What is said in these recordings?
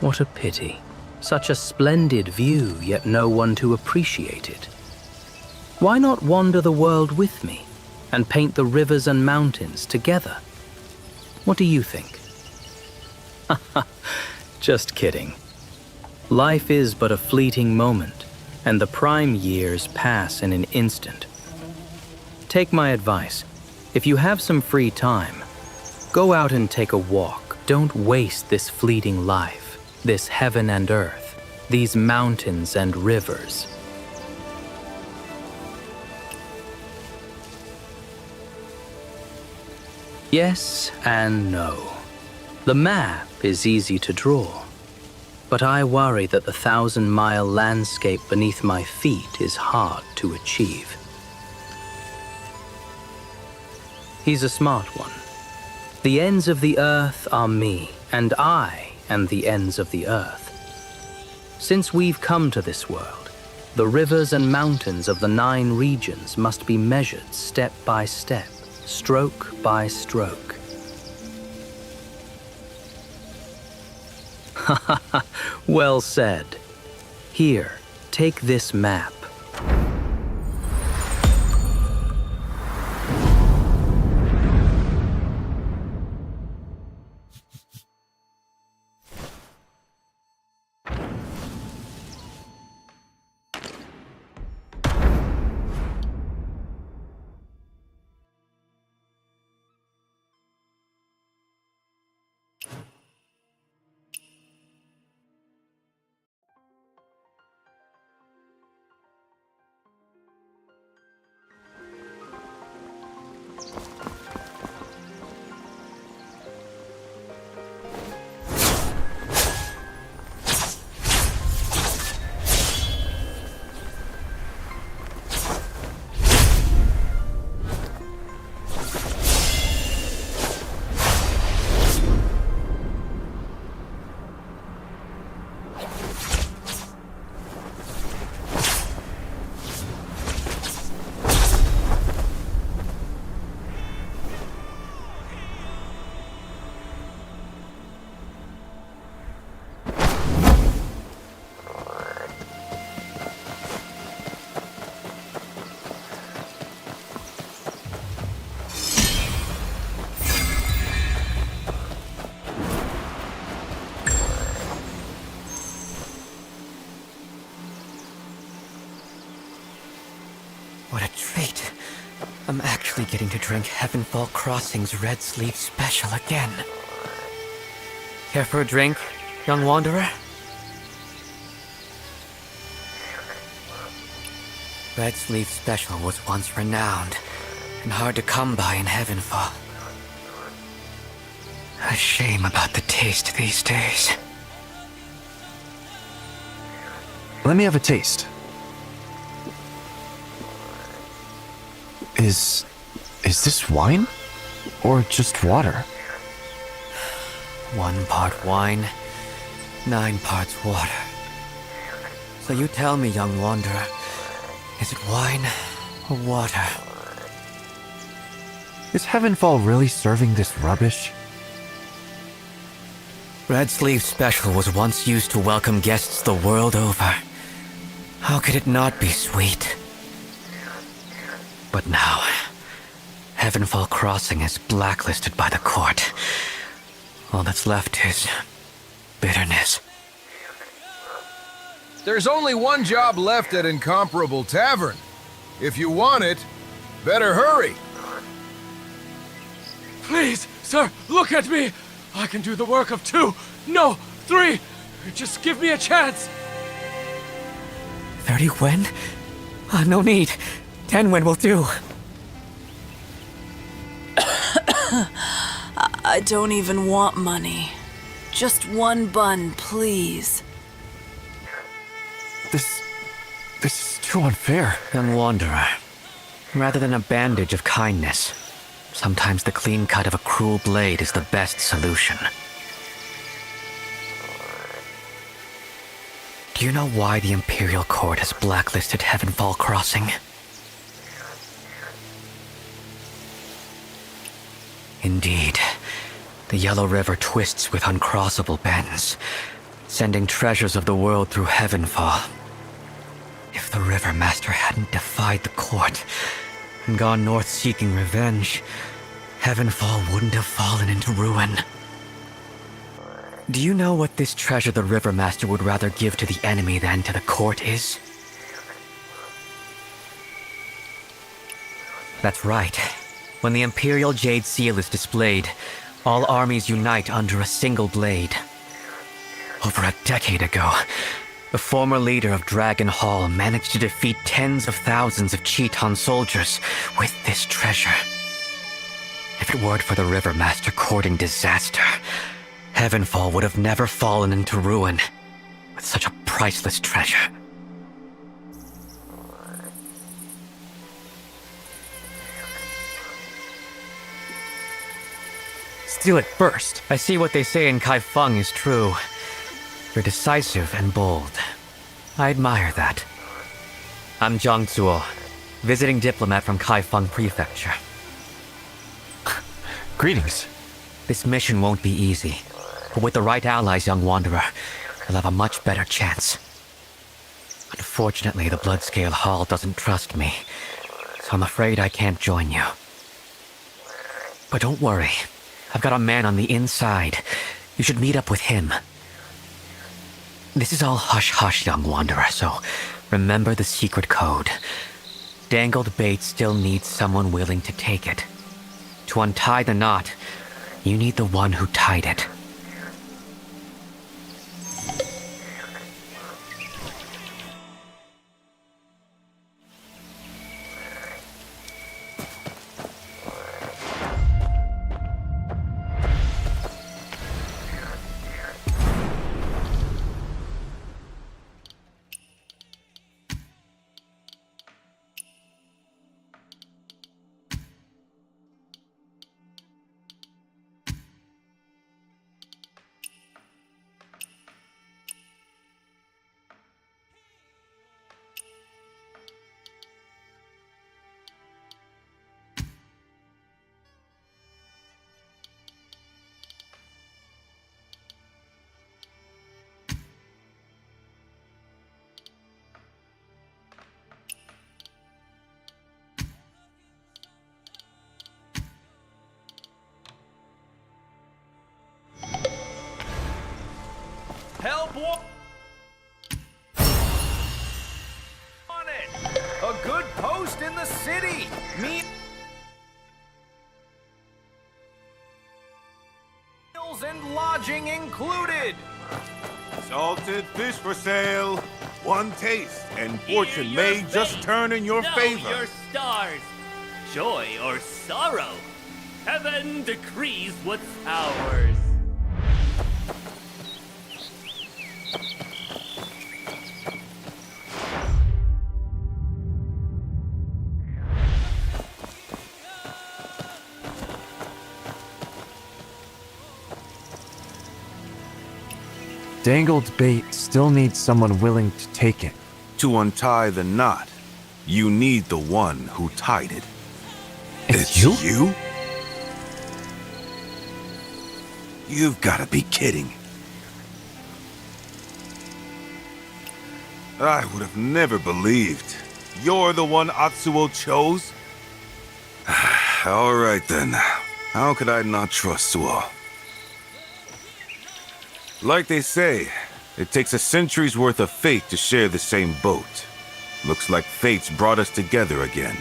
What a pity. Such a splendid view, yet no one to appreciate it. Why not wander the world with me and paint the rivers and mountains together? What do you think? Just kidding. Life is but a fleeting moment, and the prime years pass in an instant. Take my advice. If you have some free time, go out and take a walk. Don't waste this fleeting life, this heaven and earth, these mountains and rivers. Yes and no. The map is easy to draw, but I worry that the 1,000-mile landscape beneath my feet is hard to achieve. He's a smart one. The ends of the earth are me, and I am the ends of the earth. Since we've come to this world, the rivers and mountains of the 9 regions must be measured step by step, stroke by stroke. Well said. Here, take this map. What a treat. I'm actually getting to drink Heavenfall Crossing's Red Sleeve Special again. Care for a drink, young wanderer? Red Sleeve Special was once renowned and hard to come by in Heavenfall. A shame about the taste these days. Let me have a taste. Is this wine? Or just water? 1 part wine, 9 parts water. So you tell me, young wanderer, is it wine or water? Is Heavenfall really serving this rubbish? Red Sleeve Special was once used to welcome guests the world over. How could it not be sweet? But now, Heavenfall Crossing is blacklisted by the court. All that's left is bitterness. There's only one job left at Incomparable Tavern. If you want it, better hurry. Please, sir, look at me! I can do the work of 2, no, 3! Just give me a chance! 30 Wen? No need. 10 Wen will do. I don't even want money. Just 1 bun, please. This is too unfair. Young wanderer, rather than a bandage of kindness, sometimes the clean cut of a cruel blade is the best solution. Do you know why the Imperial Court has blacklisted Heavenfall Crossing? Indeed, the Yellow River twists with uncrossable bends. sending treasures of the world through Heavenfall. If the River Master hadn't defied the court and gone north seeking revenge, Heavenfall wouldn't have fallen into ruin. Do you know what this treasure the River Master would rather give to the enemy than to the court is? That's right. When the Imperial Jade Seal is displayed, all armies unite under a single blade. Over a decade ago, the former leader of Dragon Hall managed to defeat tens of thousands of Cheeton soldiers with this treasure. If it weren't for the River Master courting disaster, Heavenfall would have never fallen into ruin with such a priceless treasure. Steal it first. I see what they say in Kaifeng is true. You're decisive and bold. I admire that. I'm Zhang Zuo, visiting diplomat from Kaifeng Prefecture. Greetings. This mission won't be easy, but with the right allies, young wanderer, you'll have a much better chance. Unfortunately, the Bloodscale Hall doesn't trust me, so I'm afraid I can't join you. But don't worry, I've got a man on the inside. You should meet up with him. This is all hush-hush, young wanderer, so remember the secret code. Dangled bait still needs someone willing to take it. To untie the knot, you need the one who tied it. Help on it! A good post in the city! Meals and lodging included! Salted fish for sale. One taste, and fortune may just turn in your favor. Your stars, joy or sorrow. Heaven decrees what's ours. Dangled bait still needs someone willing to take it. To untie the knot, you need the one who tied it. It's you? You? You've got to be kidding. I would have never believed. You're the one Atsuo chose? All right then. How could I not trust Suo? Like they say, it takes a century's worth of fate to share the same boat. Looks like fate's brought us together again.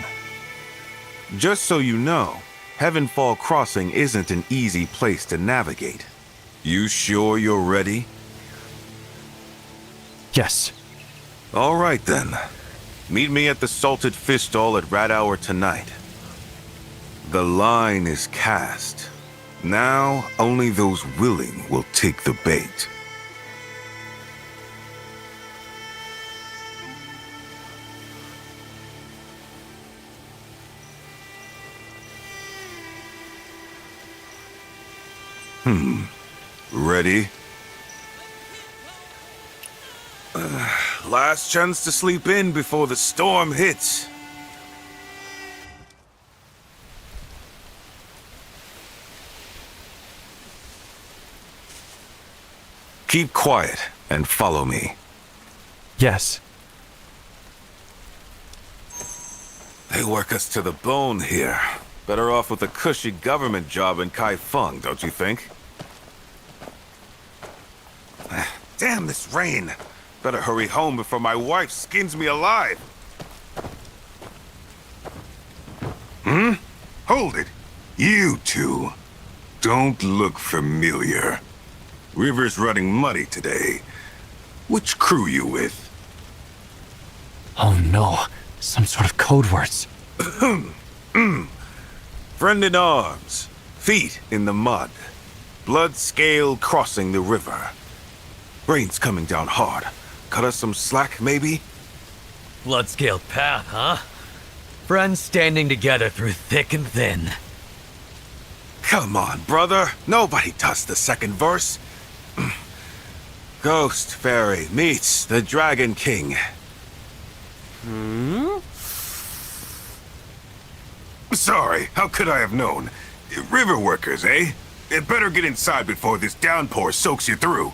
Just so you know, Heavenfall Crossing isn't an easy place to navigate. You sure you're ready? Yes. All right then. Meet me at the Salted Fish Stall at Rat Hour tonight. The line is cast. Now, only those willing will take the bait. Ready? Last chance to sleep in before the storm hits. Keep quiet and follow me. Yes. They work us to the bone here. Better off with a cushy government job in Kaifeng, don't you think? Damn this rain! Better hurry home before my wife skins me alive! Hold it! You two! Don't look familiar. River's running muddy today. Which crew you with? Oh no, some sort of code words. Friend in arms, feet in the mud, blood scale crossing the river. Rain's coming down hard. Cut us some slack, maybe? Blood-scaled path, huh? Friends standing together through thick and thin. Come on, brother. Nobody does the second verse. Ghost Fairy meets the Dragon King. Sorry, how could I have known? River workers, eh? It better get inside before this downpour soaks you through.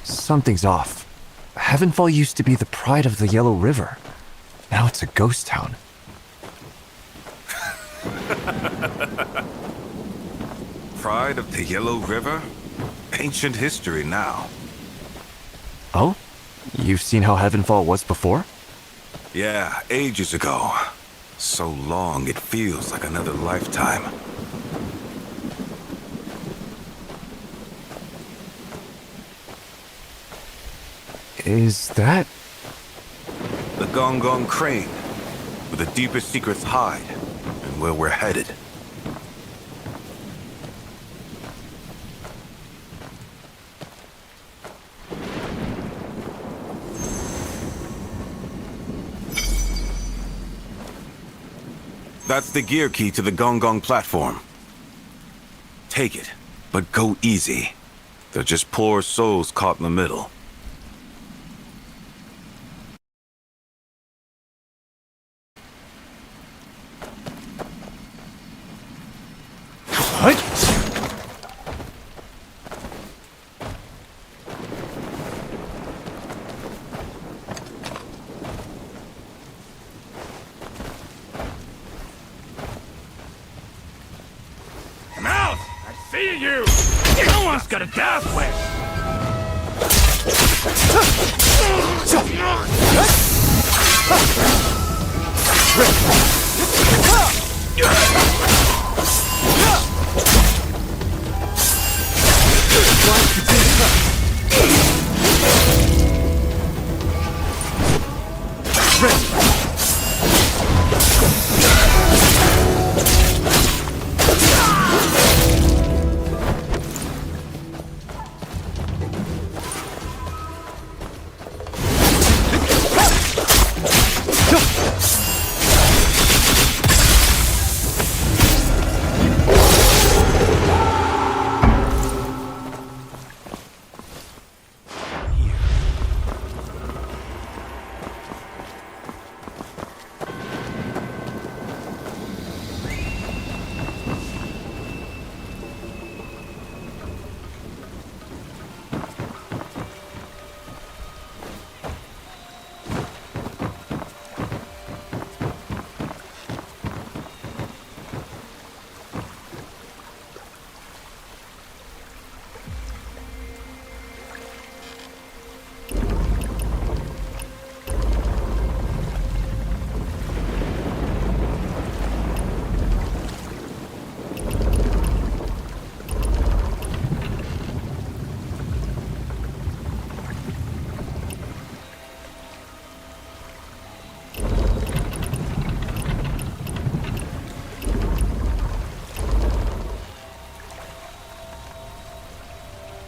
Something's off. Heavenfall used to be the pride of the Yellow River. Now it's a ghost town. Pride of the Yellow River? Ancient history now. Oh? You've seen how Heavenfall was before? Yeah, ages ago. So long it feels like another lifetime. Is that... The Gong Gong Crane, where the deepest secrets hide, and where we're headed. That's the gear key to the Gong Gong platform. Take it, but go easy. They're just poor souls caught in the middle. See you! No one's got a death wish!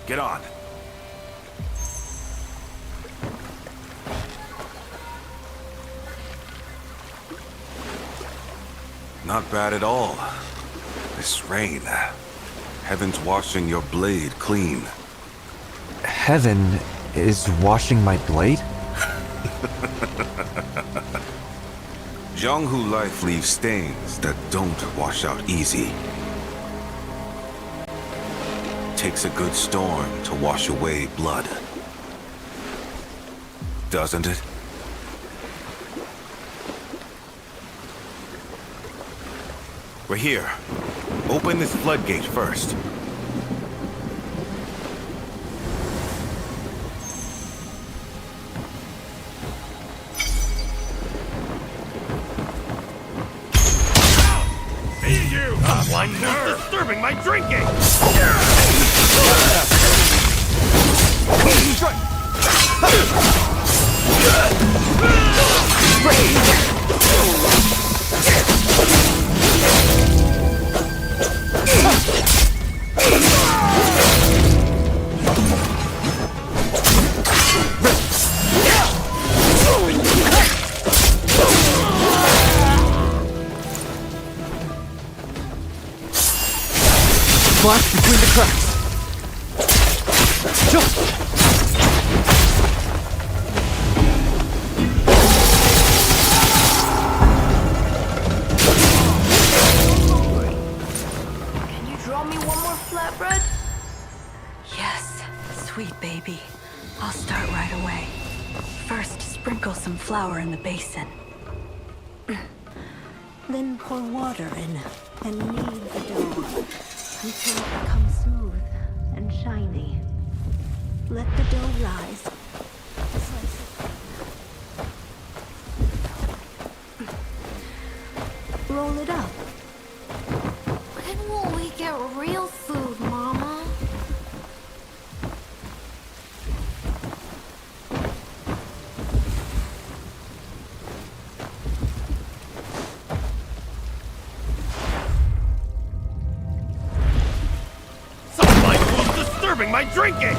Get on. Not bad at all. This rain. Heaven's washing your blade clean. Heaven is washing my blade? Jianghu life leaves stains that don't wash out easy. Takes a good storm to wash away blood. Doesn't it? We're here. Open this floodgate first. One nerve disturbing my drinking! Blast between the cracks. Can you draw me one more flatbread? Yes, sweet baby. I'll start right away. First, sprinkle some flour in the basin. Then pour water in and knead the dough until it becomes smooth and shiny. Let the dough rise. Slice it. Roll it up. When will we get real food, Mama? Disturbing my drinking!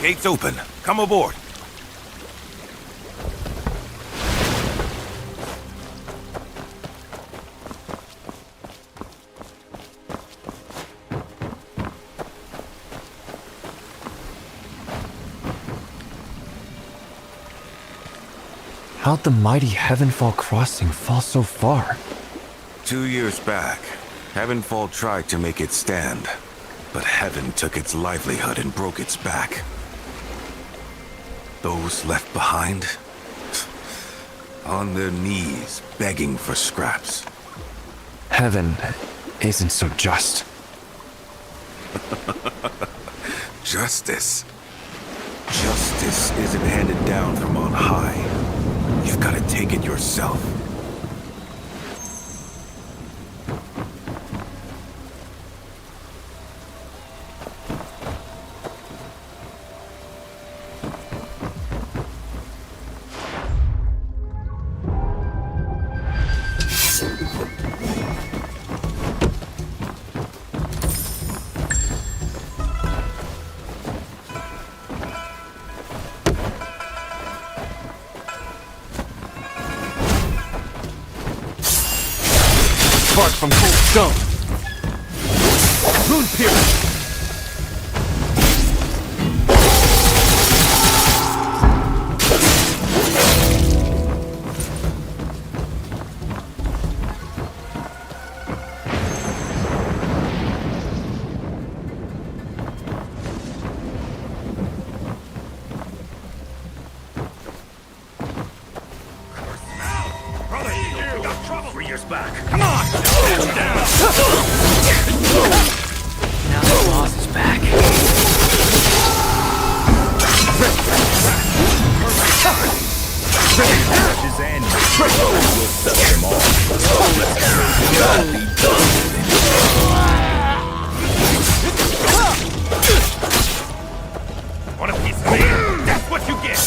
Gates open. Come aboard. How'd the mighty Heavenfall crossing fall so far? 2 years back, Heavenfall tried to make it stand, but Heaven took its livelihood and broke its back. Those left behind, on their knees, begging for scraps. Heaven isn't so just. Justice. Justice isn't handed down from on high. You've got to take it yourself. Spark from cold stone. Moon pierce. Now the boss is back. His end. We'll set them all. Want a piece of me? That's what you get.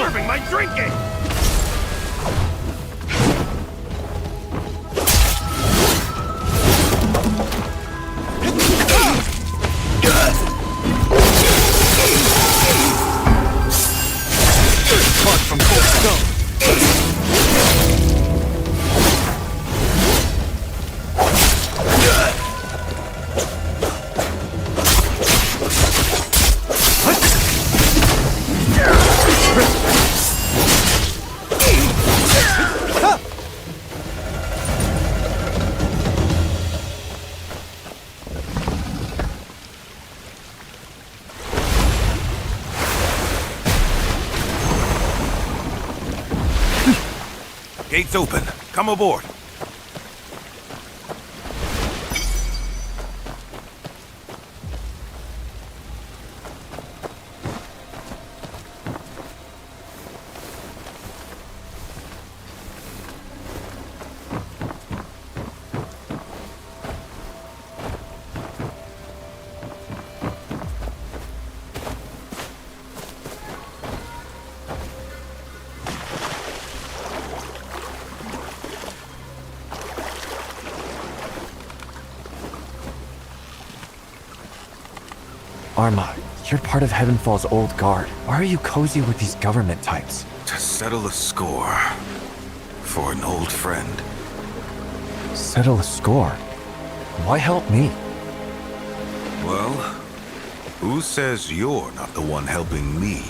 Disturbing my drinking! Spark from cold stone. Gates open. Come aboard. Arma, you're part of Heavenfall's old guard. Why are you cozy with these government types? To settle a score. For an old friend. Settle a score? Why help me? Well, who says you're not the one helping me?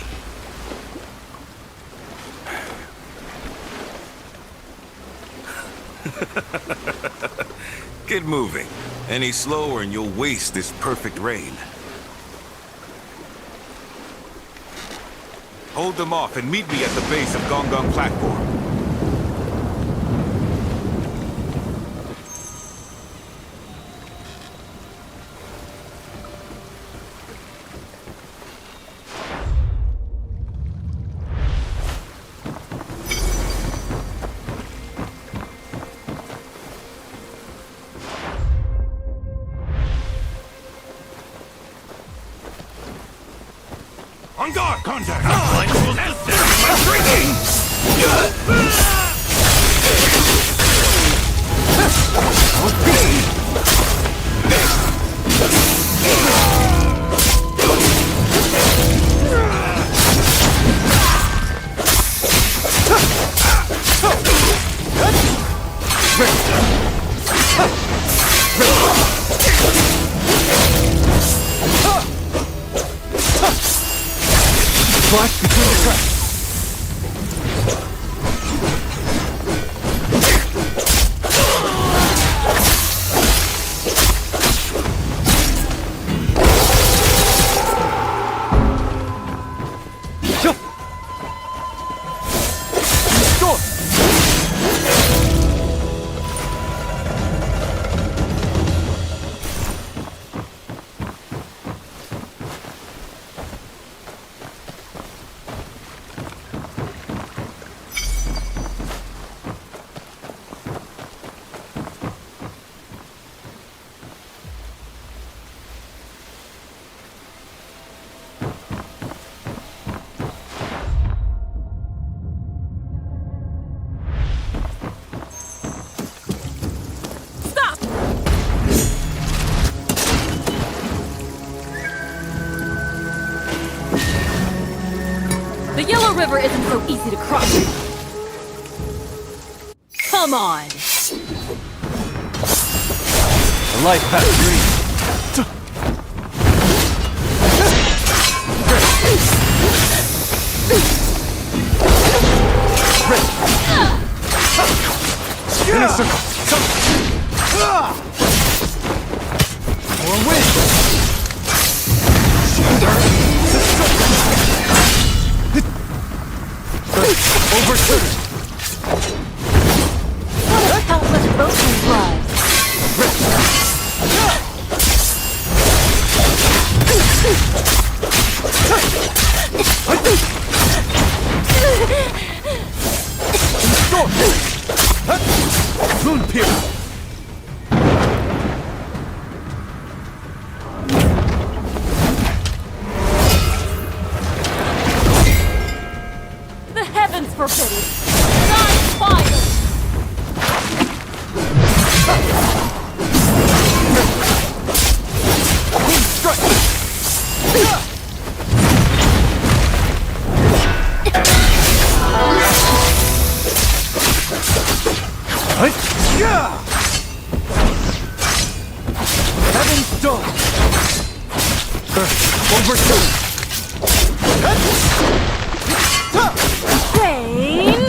Get moving. Any slower and you'll waste this perfect rain. Hold them off and meet me at the base of Gong Gong platform. On guard! Contact! Outline rules disturbing my drinking! Flash between the cracks. The Yellow River isn't so easy to cross. Come on! The life path green. In a circle. More wind. Overturn. How such boats fly. Moon Pierce. The heavens forbid it! Die fire! Heaven's Dome. Overturn. Pain!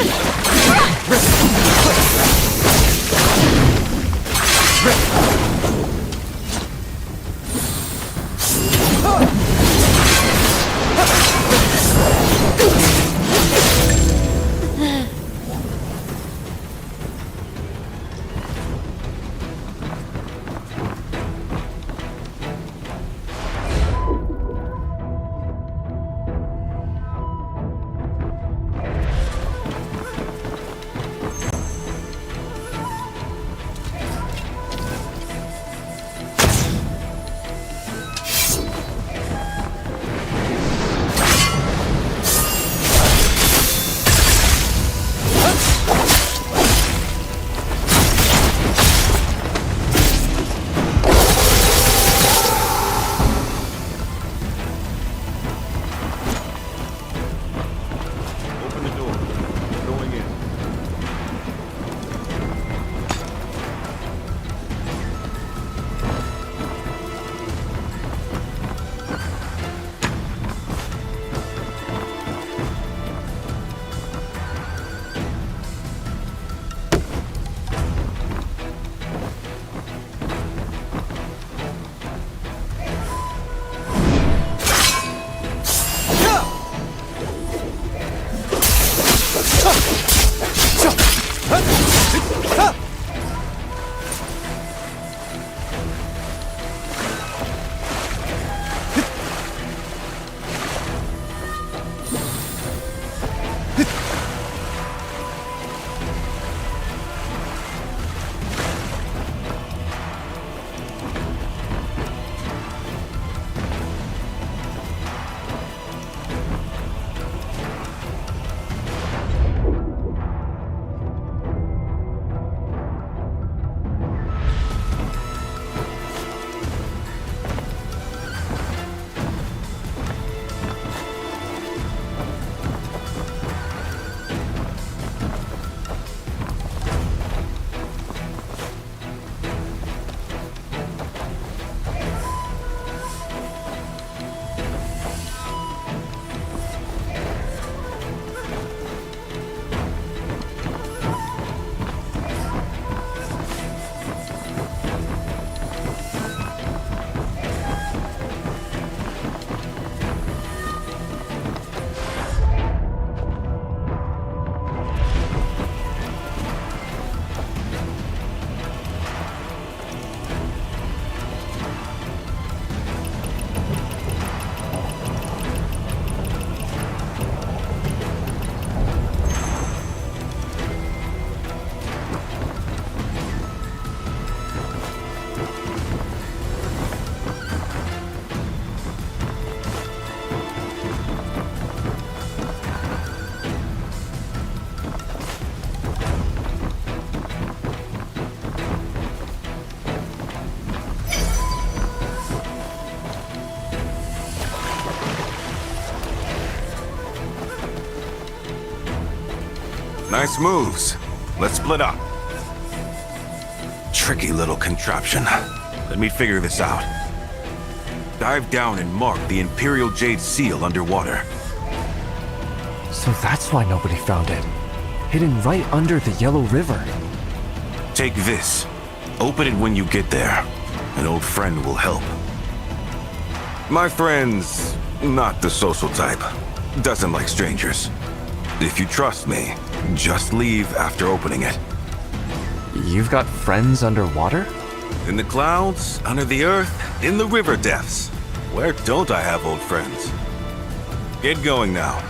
Nice moves. Let's split up. Tricky little contraption. Let me figure this out. Dive down and mark the Imperial Jade Seal underwater. So that's why nobody found it. Hidden right under the Yellow River. Take this. Open it when you get there. An old friend will help. My friend's not the social type. Doesn't like strangers. If you trust me, just leave after opening it. You've got friends underwater? In the clouds, under the earth, in the river depths. Where don't I have old friends? Get going now.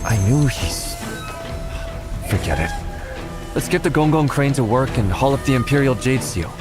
I knew he's... Forget it. Let's get the Gong crane to work and haul up the Imperial Jade Seal.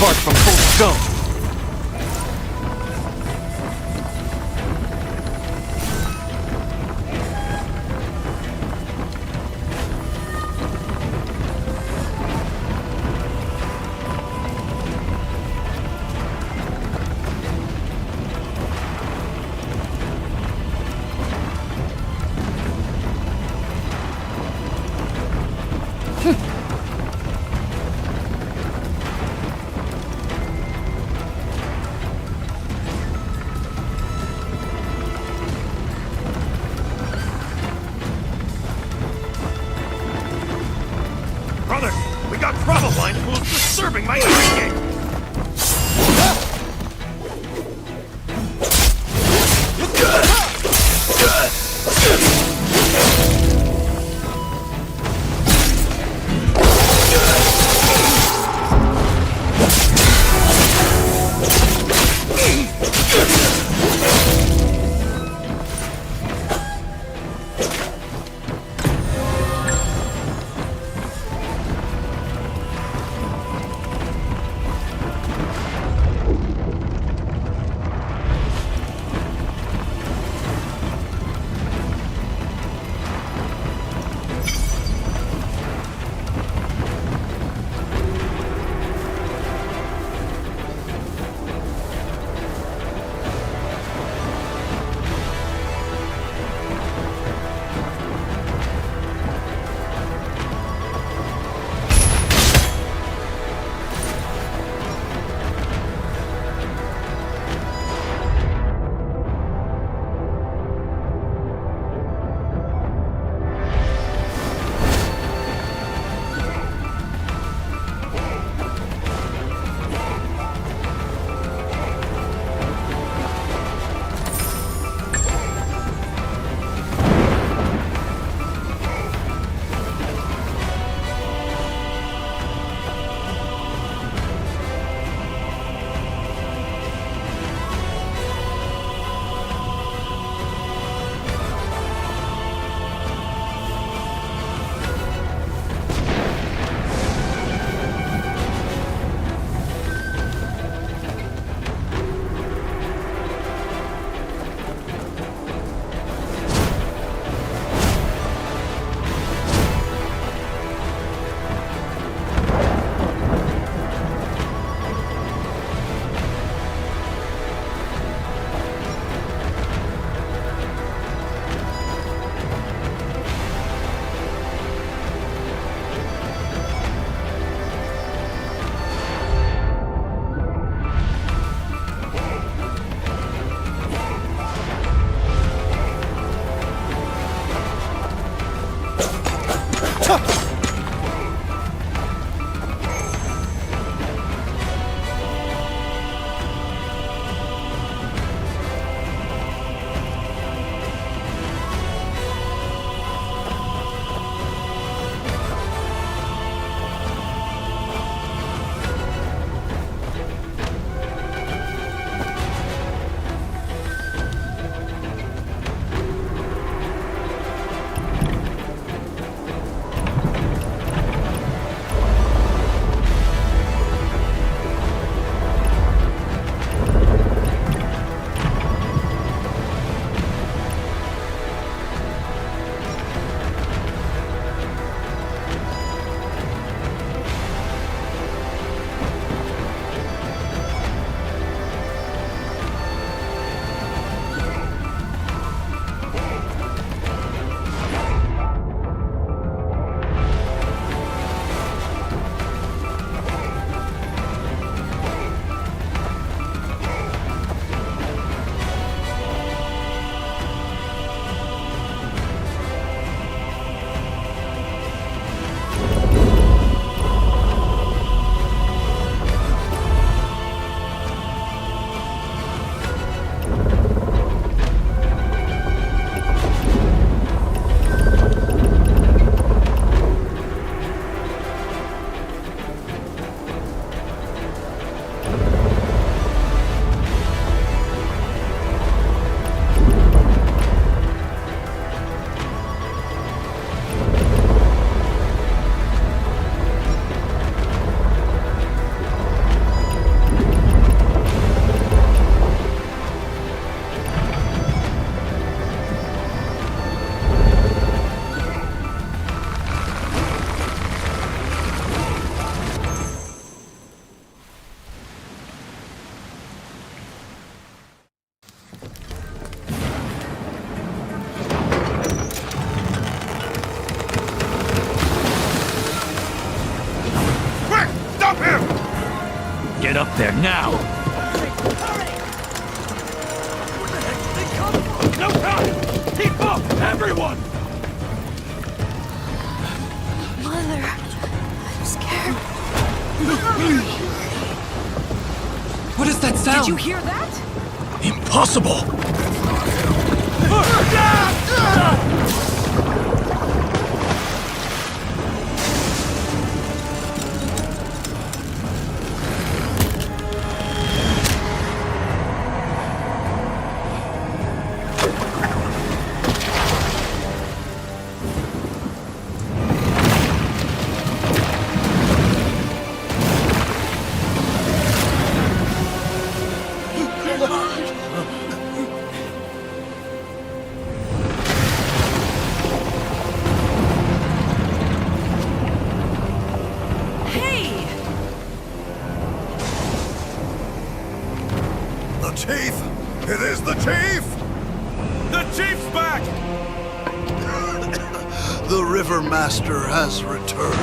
Apart from full stone. Brother, we got problem line fools disturbing my drinking! Get up there now! No time! Keep up, everyone! Mother, I'm scared. What is that sound? Did you hear that? Impossible! The chief! It is the chief! The chief's back! The River Master has returned.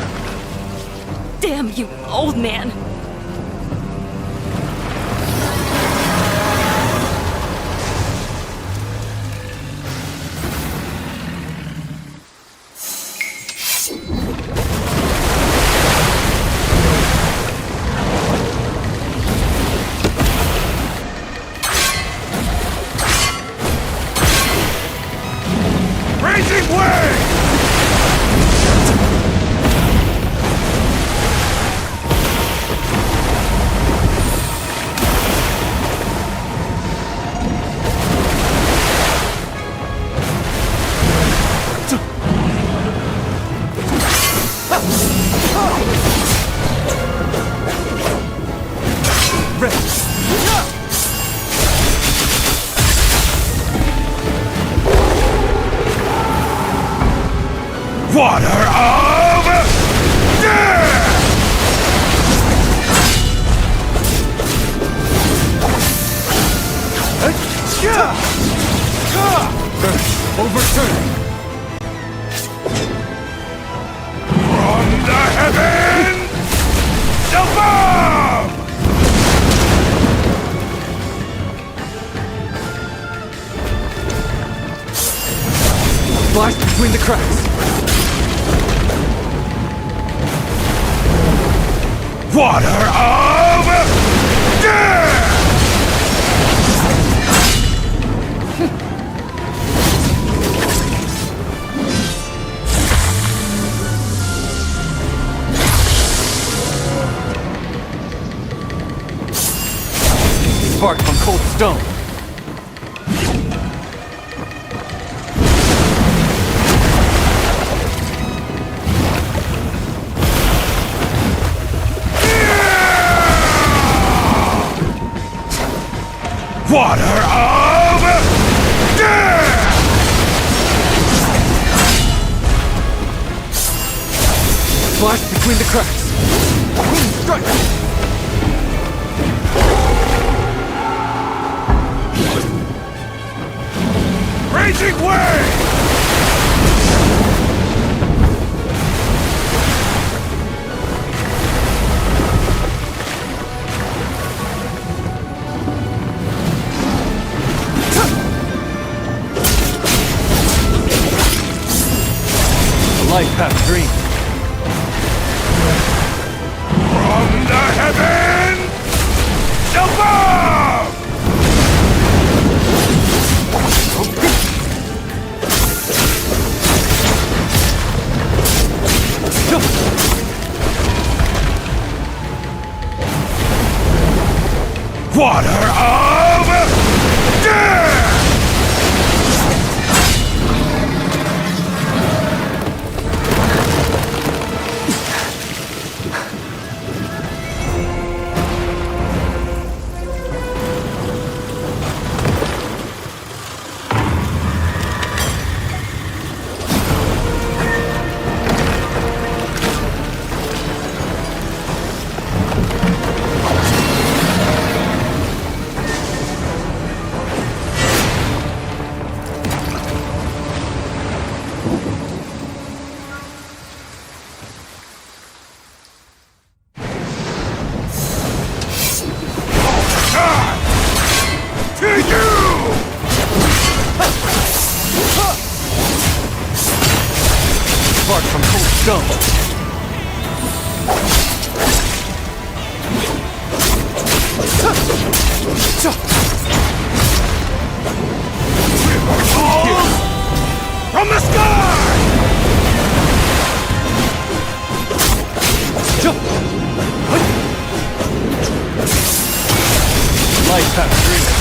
Damn you, old man! Raging Wave! Water of death! Overturn! From the heavens above! Blast between the cracks! Water of death! Spark from cold stone! Water of death! Blast between the cracks! Wind strike! Raging Wave! Life path dream! From the heavens above! Water of death! Ice Path 3.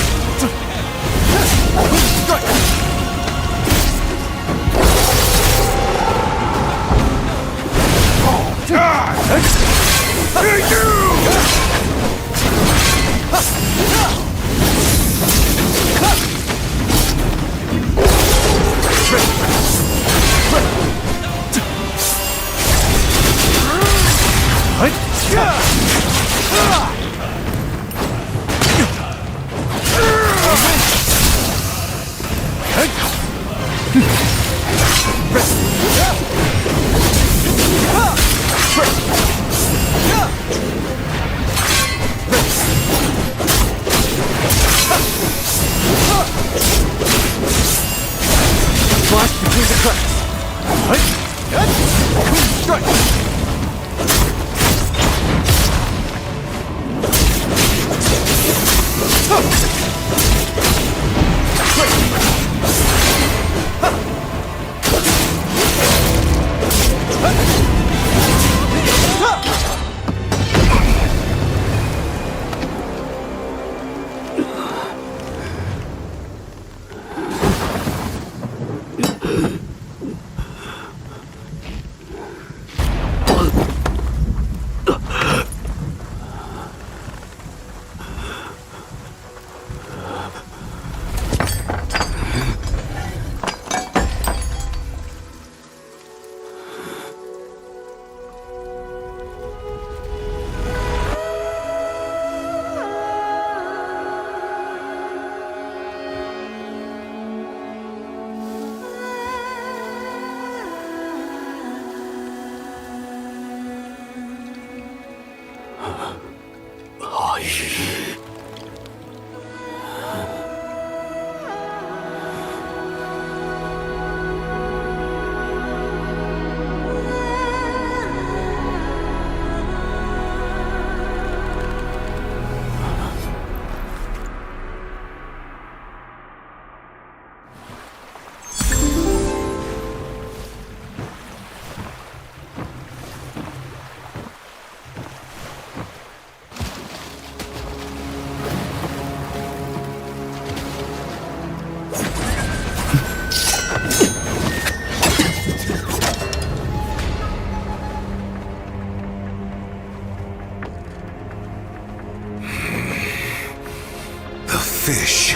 The fish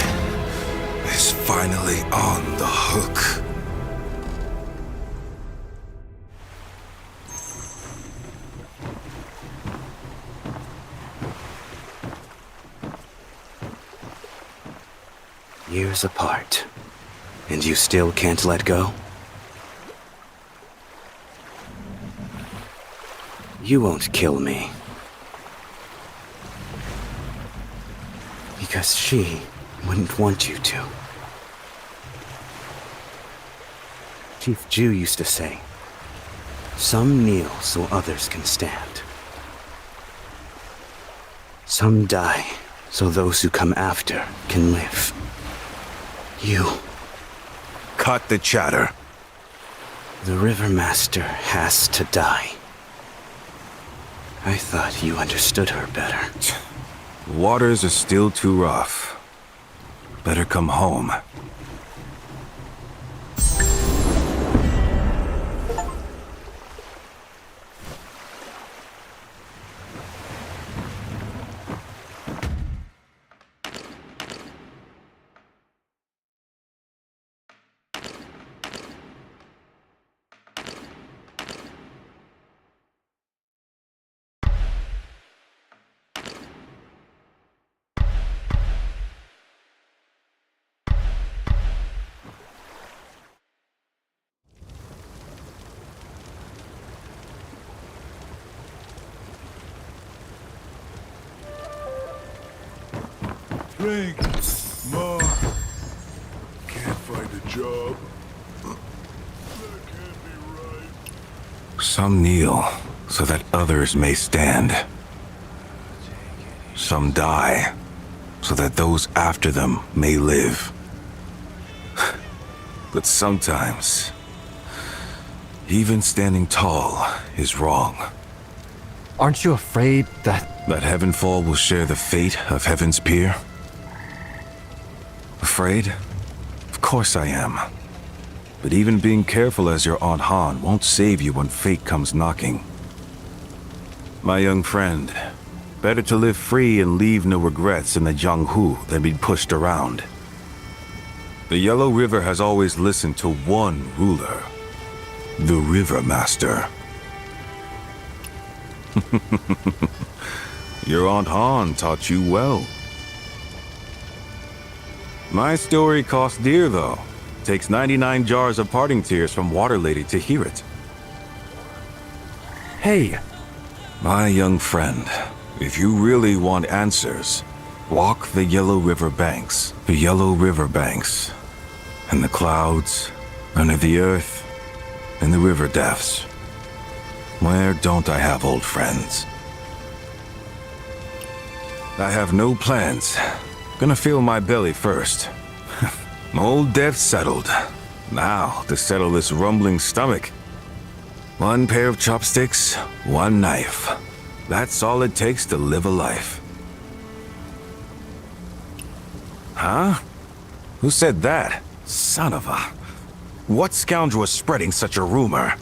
is finally on the hook. Years apart, and you still can't let go? You won't kill me. Because she wouldn't want you to. Chief Jew used to say, some kneel so others can stand. Some die so those who come after can live. You. Cut the chatter. The River Master has to die. I thought you understood her better. Waters are still too rough. Better come home. Drink more. Can't find a job. That can't be right. Some kneel so that others may stand. Some die so that those after them may live. But sometimes, even standing tall is wrong. Aren't you afraid that Heavenfall will share the fate of Heaven's Peer? Afraid? Of course I am. But even being careful as your Aunt Han won't save you when fate comes knocking. My young friend, better to live free and leave no regrets in the Jianghu than be pushed around. The Yellow River has always listened to one ruler, the River Master. Your Aunt Han taught you well. My story costs dear, though. Takes 99 jars of parting tears from Water Lady to hear it. Hey! My young friend, if you really want answers, walk the Yellow River banks. The Yellow River banks. And the clouds, under the earth, and the river depths. Where don't I have old friends? I have no plans. Gonna feel my belly first. Old death settled. Now, to settle this rumbling stomach. One pair of chopsticks, one knife. That's all it takes to live a life. Huh? Who said that? Son of a... What scoundrel is spreading such a rumor?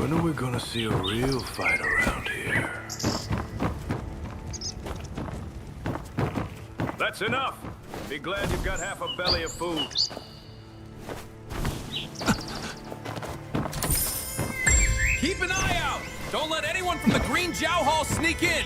When are we gonna see a real fight around here? That's enough! Be glad you've got half a belly of food. Keep an eye out! Don't let anyone from the Green Jiao Hall sneak in!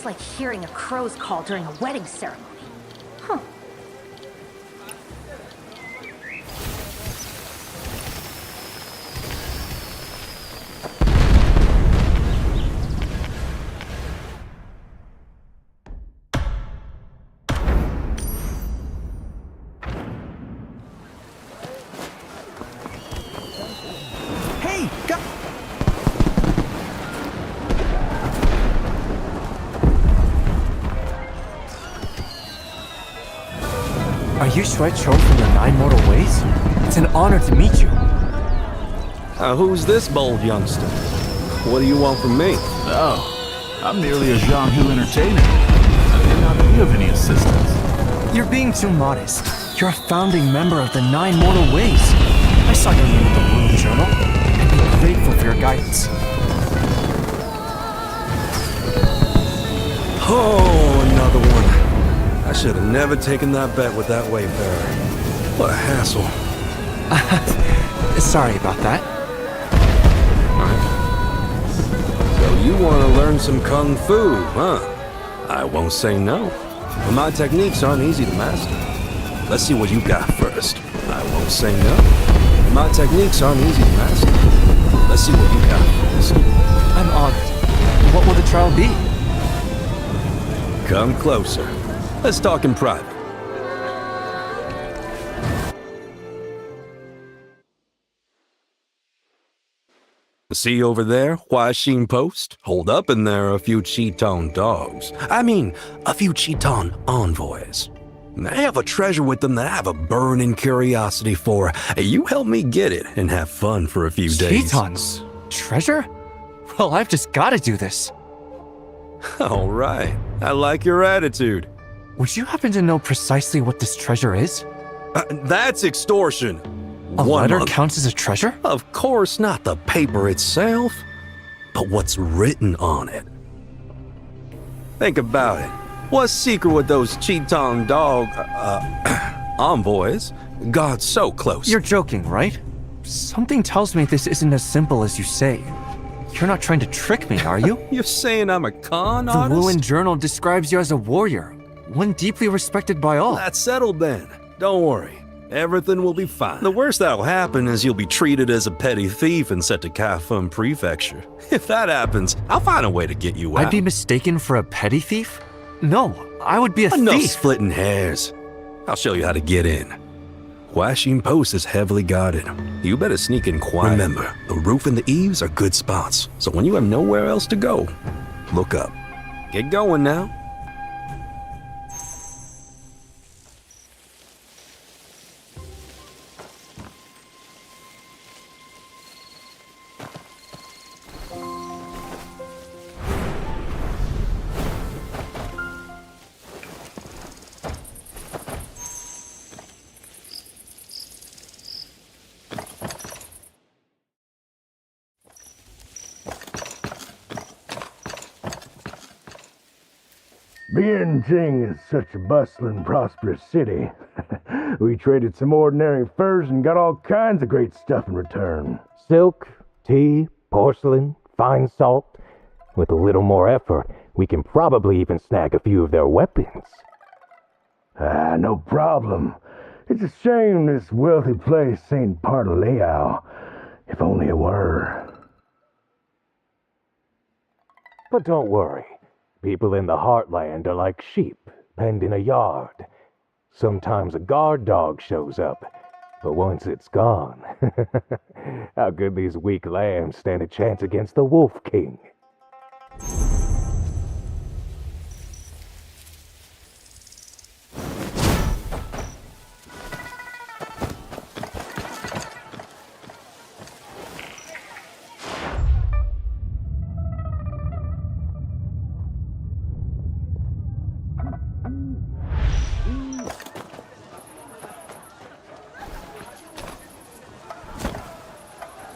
Just like hearing a crow's call during a wedding ceremony. Huh. Hey, go! Are you Shui Cho from the Nine Mortal Ways? It's an honor to meet you. Who's this bold youngster? What do you want from me? Oh, I'm merely a Zhanghu entertainer. I may not be of any assistance. You're being too modest. You're a founding member of the Nine Mortal Ways. I saw your name in the Wuxia Journal. I'd be grateful for your guidance. Oh, another one. I should have never taken that bet with that wayfarer. What a hassle. Sorry about that. So you want to learn some kung fu, huh? I won't say no. But my techniques aren't easy to master. Let's see what you got first. I won't say no. My techniques aren't easy to master. Let's see what you got first. I'm honored. What will the trial be? Come closer. Let's talk in private. See over there, Huaxin Post? Hold up, and there are a few Chiton dogs. I mean, a few Chiton envoys. They have a treasure with them that I have a burning curiosity for. You help me get it and have fun for a few days. Chiton's treasure? Well, I've just got to do this. All right. I like your attitude. Would you happen to know precisely what this treasure is? That's extortion. A letter counts as a treasure? Of course, not the paper itself, but what's written on it. Think about it. What secret would those Chiton dog envoys got so close? You're joking, right? Something tells me this isn't as simple as you say. You're not trying to trick me, are you? You're saying I'm a con The artist? Wuxia Journal describes you as a warrior, one deeply respected by all. That's settled then. Don't worry. Everything will be fine. The worst that'll happen is you'll be treated as a petty thief and sent to Kafun Prefecture. If that happens, I'll find a way to get you out. I'd be mistaken for a petty thief? No, I would be a Enough thief. splitting hairs. I'll show you how to get in. Huaxin Post is heavily guarded. You better sneak in quiet. Remember, the roof and the eaves are good spots, so when you have nowhere else to go, look up. Get going now. Bianjing is such a bustling, prosperous city. We traded some ordinary furs and got all kinds of great stuff in return. Silk, tea, porcelain, fine salt. With a little more effort, we can probably even snag a few of their weapons. No problem. It's a shame this wealthy place ain't part of Liao. If only it were. But don't worry. People in the heartland are like sheep, penned in a yard. Sometimes a guard dog shows up, but once it's gone, how could these weak lambs stand a chance against the Wolf King?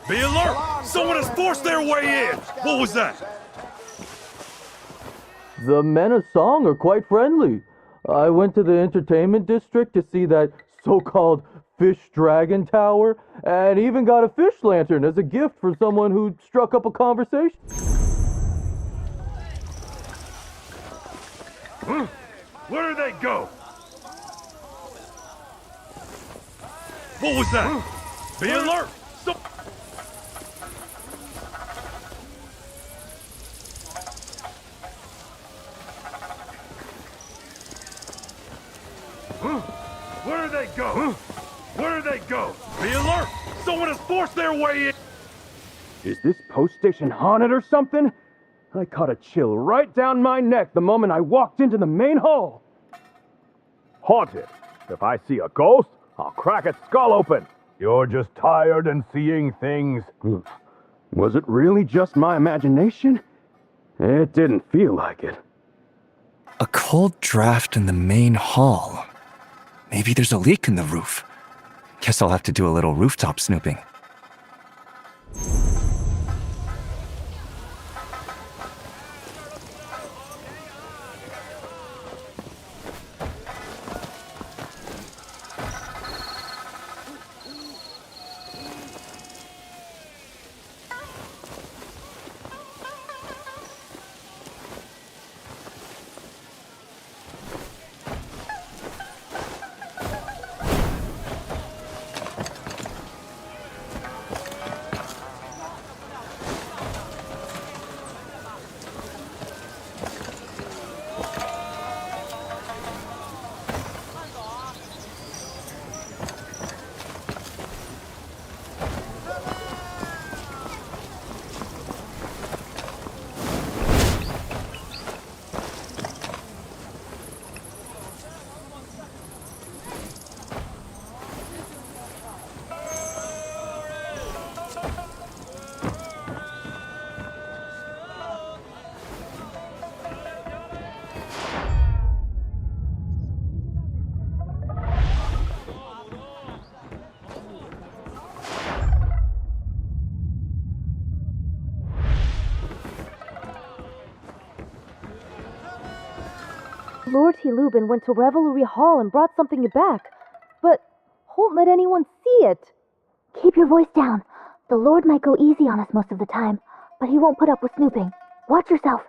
Be alert! Someone has forced their way in! What was that? The men of Song are quite friendly. I went to the entertainment district to see that so-called fish dragon tower, and even got a fish lantern as a gift for someone who struck up a conversation. Where did they go? What was that? Be alert! Where did they go? Where did they go? Be alert! Someone has forced their way in! Is this post station haunted or something? I caught a chill right down my neck the moment I walked into the main hall. Haunted. If I see a ghost, I'll crack its skull open. You're just tired and seeing things. Was it really just my imagination? It didn't feel like it. A cold draft in the main hall. Maybe there's a leak in the roof. Guess I'll have to do a little rooftop snooping. Lord Lubin went to Revelry Hall and brought something back, but won't let anyone see it. Keep your voice down. The Lord might go easy on us most of the time, but he won't put up with snooping. Watch yourself.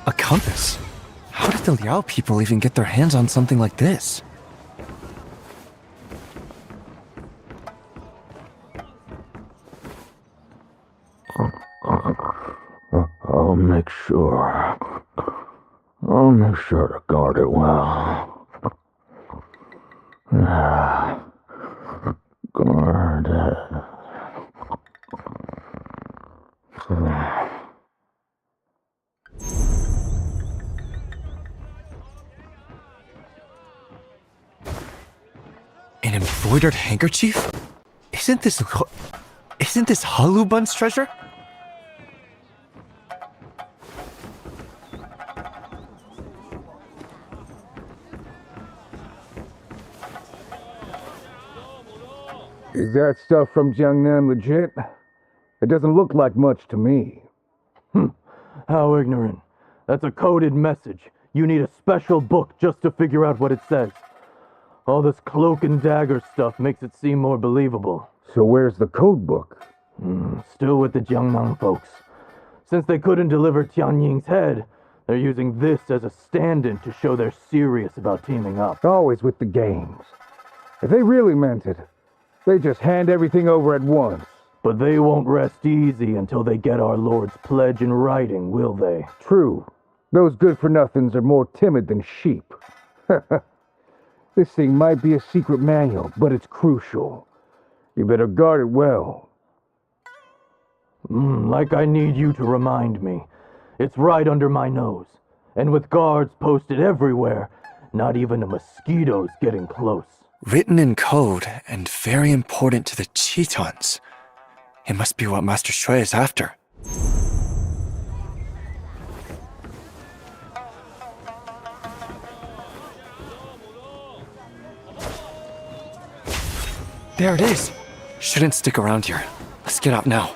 A compass? How did the Liao people even get their hands on something like this? I'll make sure to guard it well. Guard it. An embroidered handkerchief? Isn't this Halubun's treasure? Is that stuff from Jiangnan legit? It doesn't look like much to me. How ignorant. That's a coded message. You need a special book just to figure out what it says. All this cloak and dagger stuff makes it seem more believable. So where's the code book? Still with the Jiangnan folks. Since they couldn't deliver Tianying's head, they're using this as a stand-in to show they're serious about teaming up. Always with the games. If they really meant it, they just hand everything over at once. But they won't rest easy until they get our Lord's pledge in writing, will they? True. Those good-for-nothings are more timid than sheep. This thing might be a secret manual, but it's crucial. You better guard it well. Like I need you to remind me. It's right under my nose. And with guards posted everywhere, not even a mosquito's getting close. Written in code and very important to the Chitons. It must be what Master Shui is after. There it is! Shouldn't stick around here. Let's Let's get out now.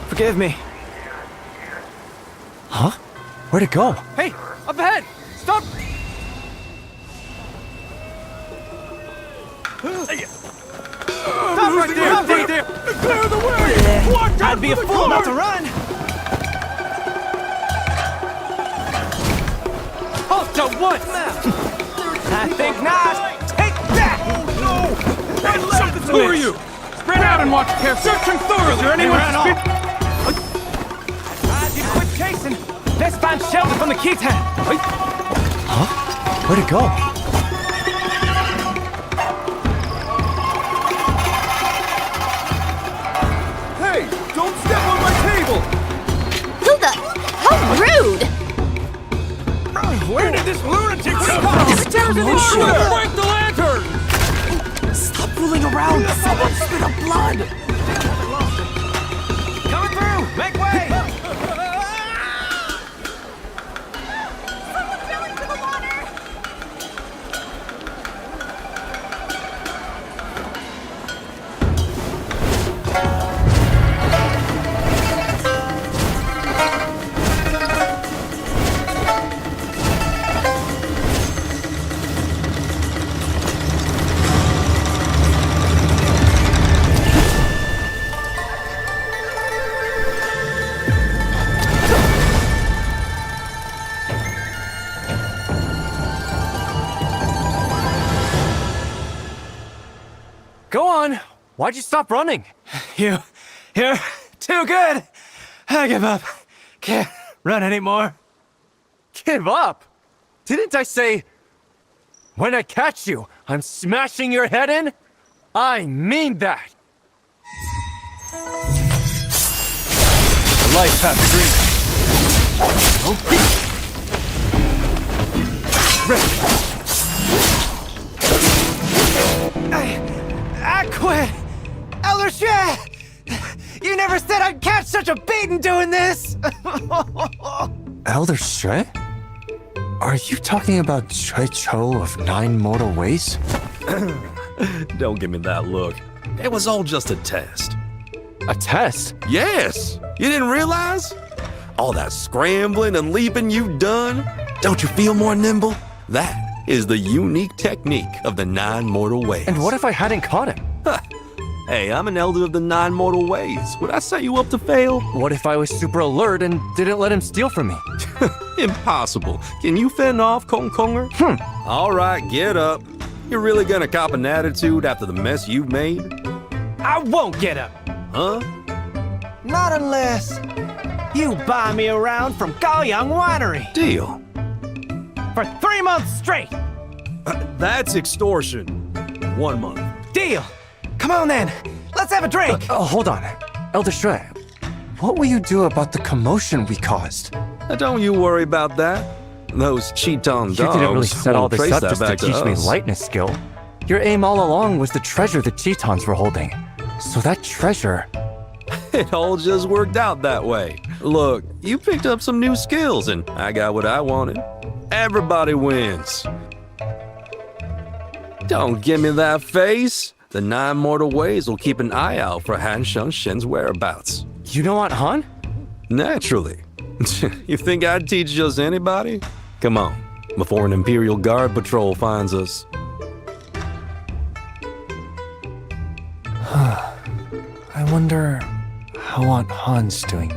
Forgive me. Huh? Where'd it go? Hey, up ahead! Stop! Stop right there! Stop right there! Clear the way! Watch out! I'd be a fool not to run! Halt to what? I think not! Take that! Oh no! Hey, something! Who are you? Spread out and watch carefully. Searching thoroughly. Is there anyone to speak? You quit chasing. Let's find shelter from the Khitan. Huh? Where'd it go? Hey! Don't step on my table! Who the? How rude! Where did this lunatic come from? Stairs in the Shoot! Break the lantern! Stop fooling around! Someone spit up blood! Coming through! Make way! Go on. Why'd you stop running? You're too good. I give up. Can't run anymore. Give up? Didn't I say, when I catch you, I'm smashing your head in? I mean that. Life after dreaming. I quit! Elder Shre! You never said I'd catch such a beating doing this! Elder Shre? Are you talking about Choi Cho of 9 Mortal Ways? Don't give me that look. It was all just a test. A test? Yes! You didn't realize? All that scrambling and leaping you've done? Don't you feel more nimble? That is the unique technique of the 9 Mortal Ways. And what if I hadn't caught him? Hey, I'm an elder of the 9 Mortal Ways. Would I set you up to fail? What if I was super alert and didn't let him steal from me? Impossible. Can you fend off, Kong Konger? All right, get up. You're really gonna cop an attitude after the mess you've made? I won't get up. Huh? Not unless you buy me around from Gaoyang Winery. Deal. For 3 months straight. That's extortion. 1 month. Deal. Come on then. Let's have a drink. Hold on. Elder Shre, what will you do about the commotion we caused? Don't you worry about that. Those Chiton dogs You didn't really set all this up just to teach me us. lightness skill. Your aim all along was the treasure the Chitons were holding. So that treasure... It all just worked out that way. Look, you picked up some new skills and I got what I wanted. Everybody wins. Don't give me that face. The 9 Mortal Ways will keep an eye out for Han Sheng-shen's whereabouts. You don't want Han? Naturally. You think I'd teach just anybody? Come on, before an Imperial Guard patrol finds us. I wonder how Aunt Han's doing.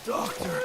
Doctor!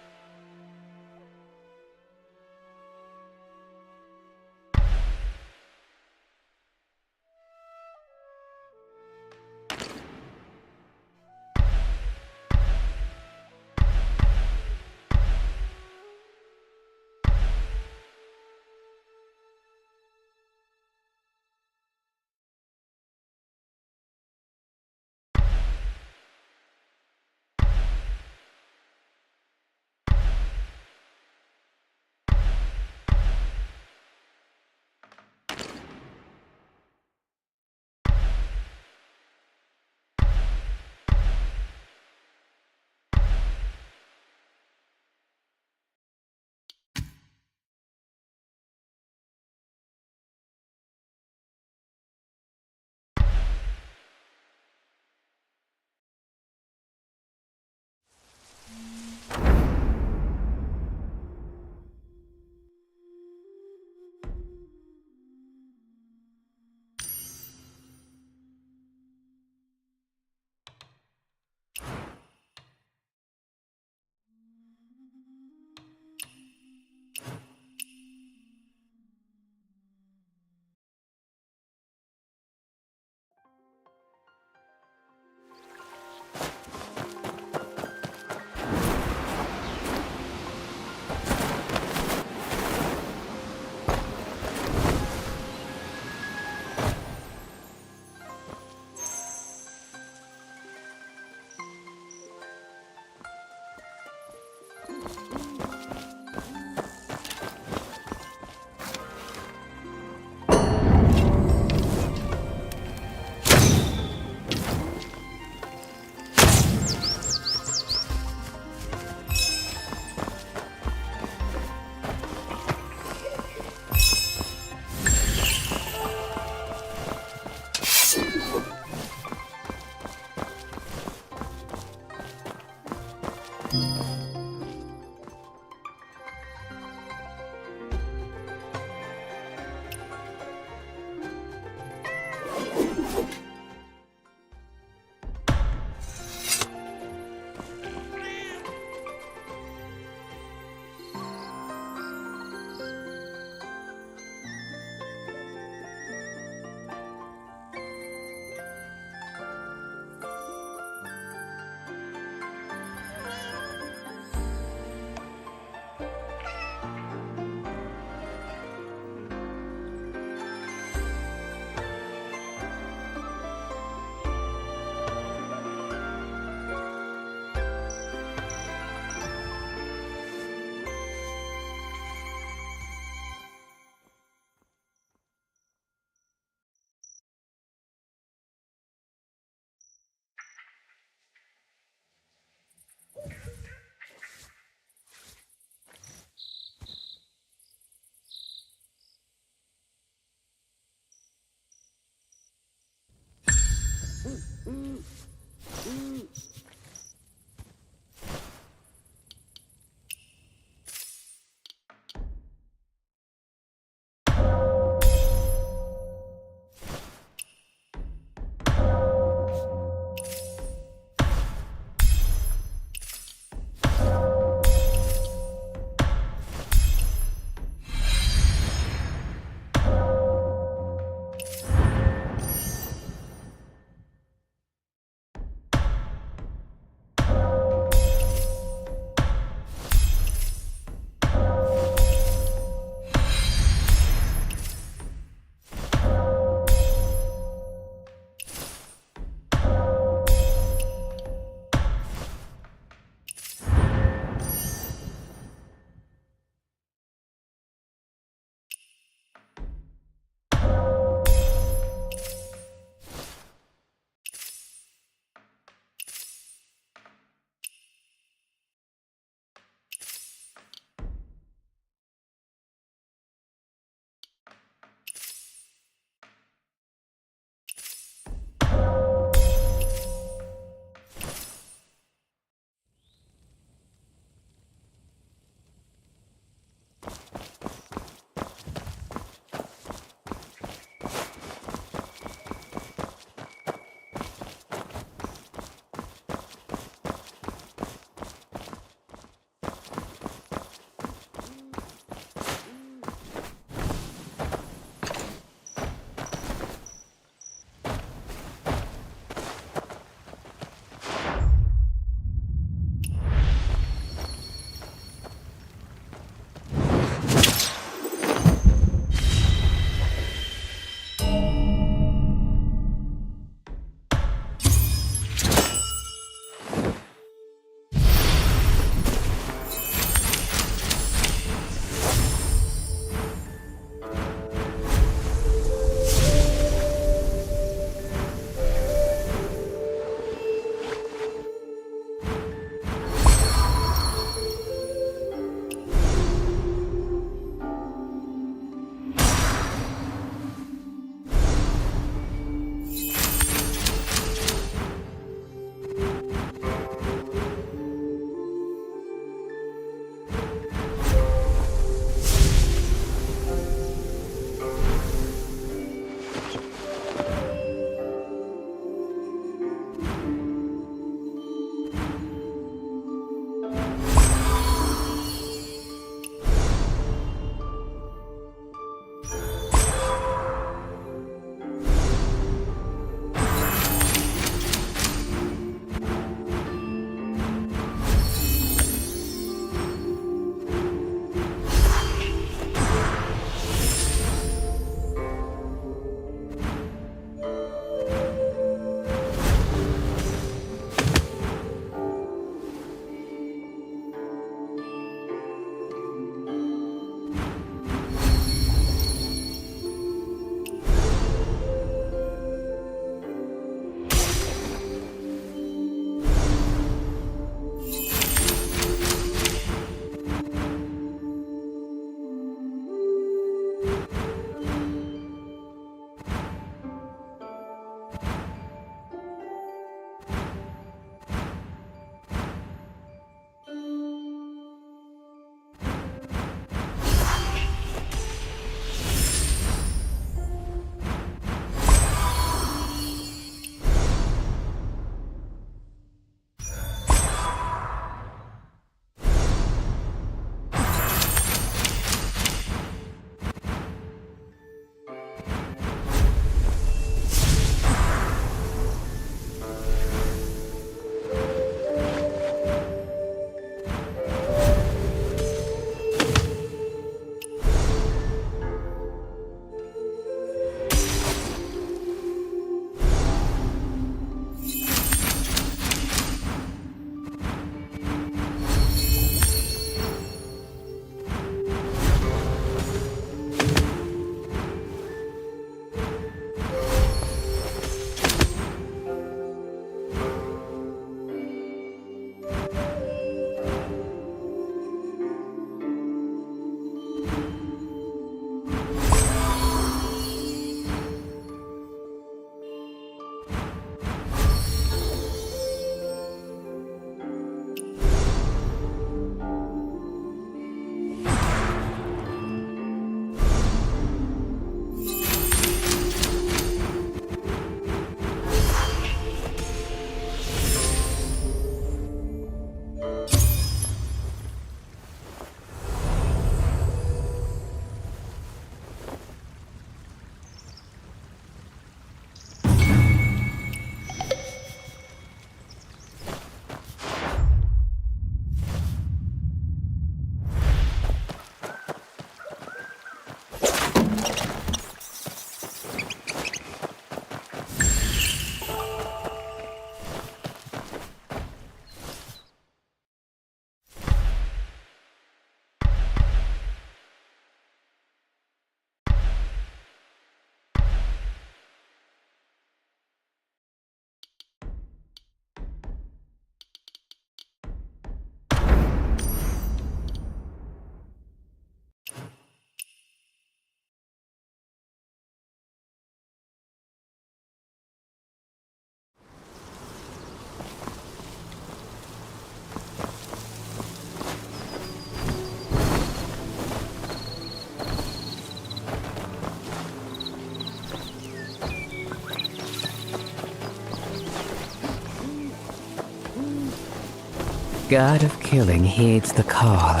God of Killing heeds the call,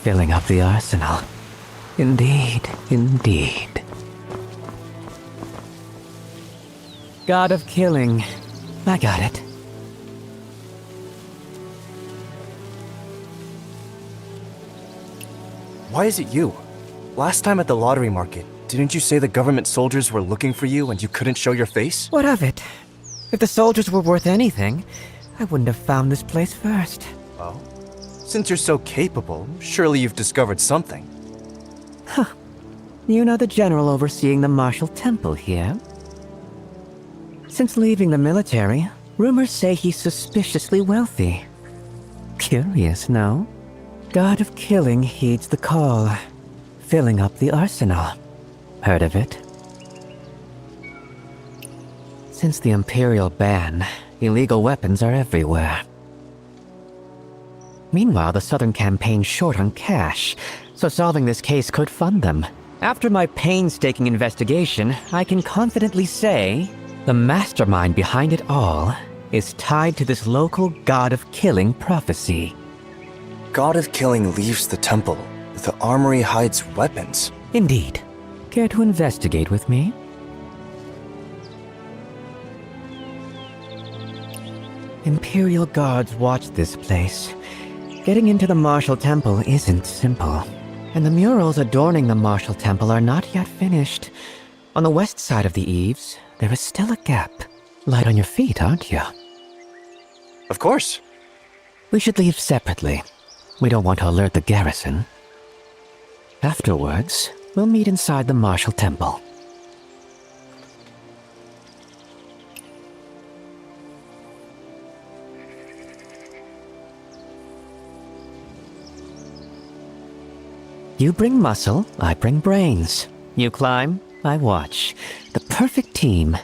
filling up the arsenal. Indeed, indeed. God of Killing. I got it. Why is it you? Last time at the lottery market, didn't you say the government soldiers were looking for you and you couldn't show your face? What of it? If the soldiers were worth anything, I wouldn't have found this place first. Well, since you're so capable, surely you've discovered something. Huh. You know the general overseeing the martial temple here? Since leaving the military, rumors say he's suspiciously wealthy. Curious, no? God of Killing heeds the call, filling up the arsenal. Heard of it? Since the Imperial ban, illegal weapons are everywhere. Meanwhile, the Southern campaign's short on cash, so solving this case could fund them. After my painstaking investigation, I can confidently say the mastermind behind it all is tied to this local God of Killing prophecy. God of Killing leaves the temple. The armory hides weapons. Indeed. Care to investigate with me? Imperial guards watch this place. Getting into the martial temple isn't simple. And the murals adorning the martial temple are not yet finished. On the west side of the eaves, there is still a gap. Light on your feet, aren't you? Of course. We should leave separately. We don't want to alert the garrison. Afterwards, we'll meet inside the martial temple. You bring muscle, I bring brains. You climb, I watch. The perfect team.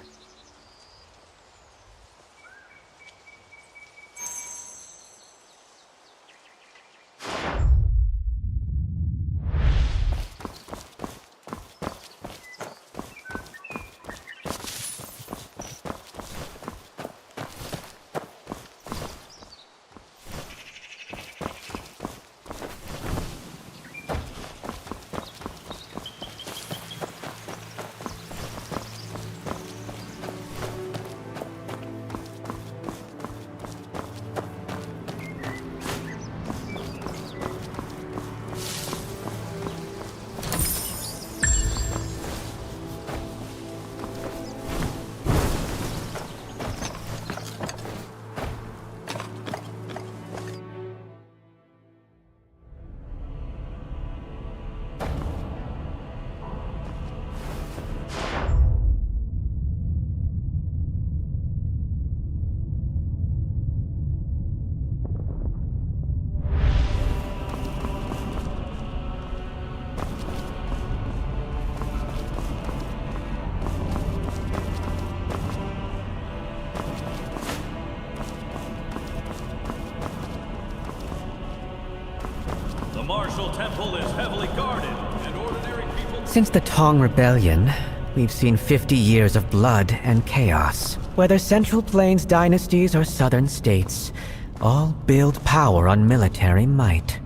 Martial Temple is heavily guarded, and ordinary people... Since the Tong Rebellion, we've seen 50 years of blood and chaos. Whether Central Plains dynasties or southern states, all build power on military might.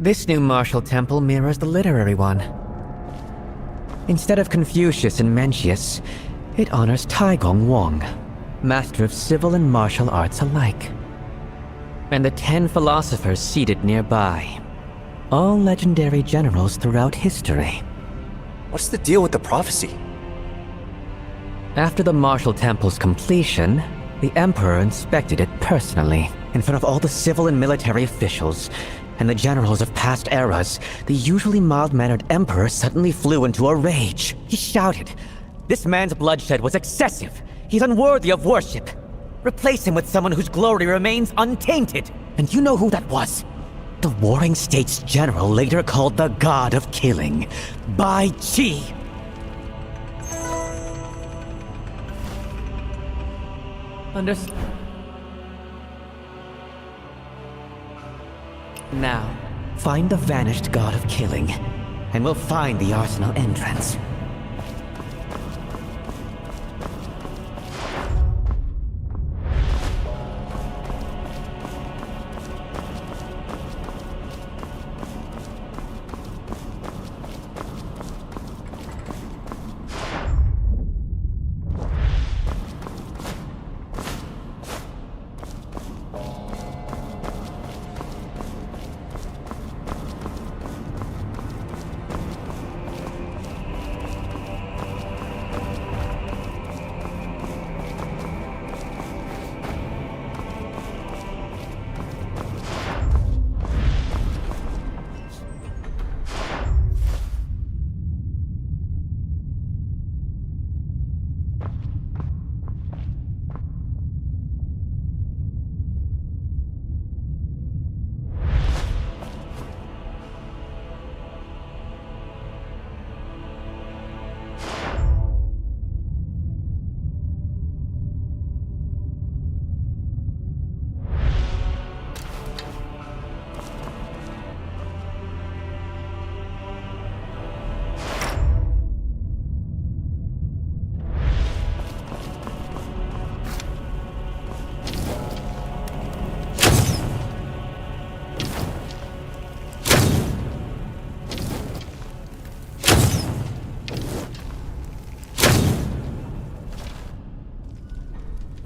This new martial temple mirrors the literary one. Instead of Confucius and Mencius, it honors Taigong Wang, master of civil and martial arts alike. And the 10 philosophers seated nearby. All legendary generals throughout history. What's the deal with the prophecy? After the martial temple's completion, the Emperor inspected it personally, in front of all the civil and military officials, and the generals of past eras. The usually mild-mannered Emperor suddenly flew into a rage. He shouted, "This man's bloodshed was excessive! He's unworthy of worship! Replace him with someone whose glory remains untainted!" And you know who that was? The Warring States general later called the God of Killing, Bai Qi. Now, find the vanished God of Killing, and we'll find the arsenal entrance.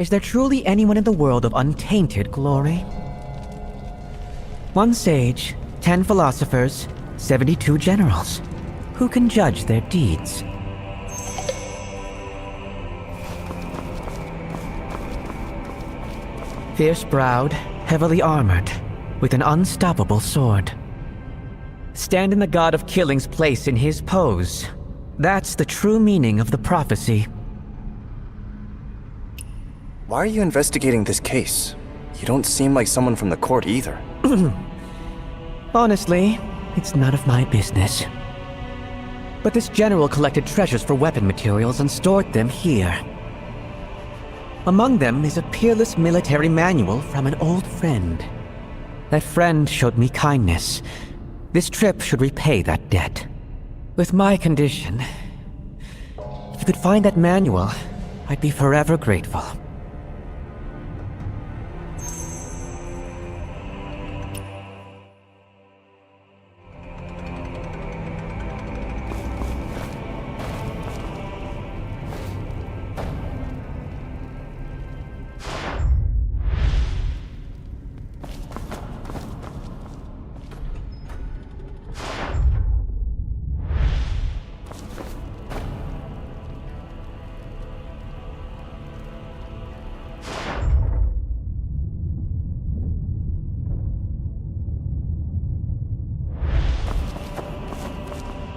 Is there truly anyone in the world of untainted glory? 1 sage, 10 philosophers, 72 generals. Who can judge their deeds? Fierce-browed, heavily armored, with an unstoppable sword. Stand in the god of killing's place in his pose. That's the true meaning of the prophecy. Why are you investigating this case? You don't seem like someone from the court either. Honestly, it's none of my business. But this general collected treasures for weapon materials and stored them here. Among them is a peerless military manual from an old friend. That friend showed me kindness. This trip should repay that debt. With my condition, if you could find that manual, I'd be forever grateful.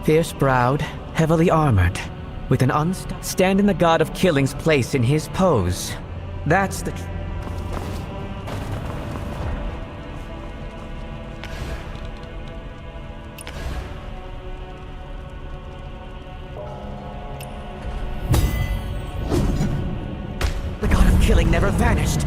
Fierce-browed, heavily armored, with an stand in the god of killing's place in his pose. That's the The god of killing never vanished.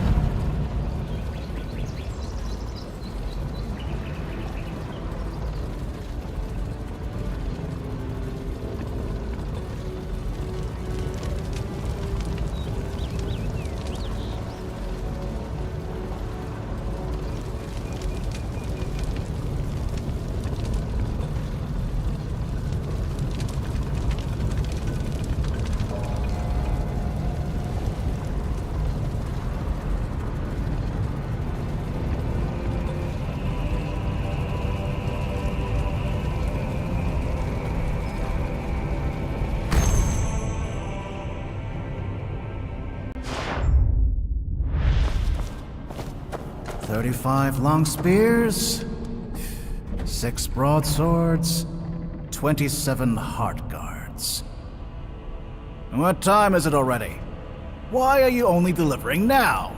"35 long spears, 6 broadswords, 27 heart guards. What time is it already? Why are you only delivering now?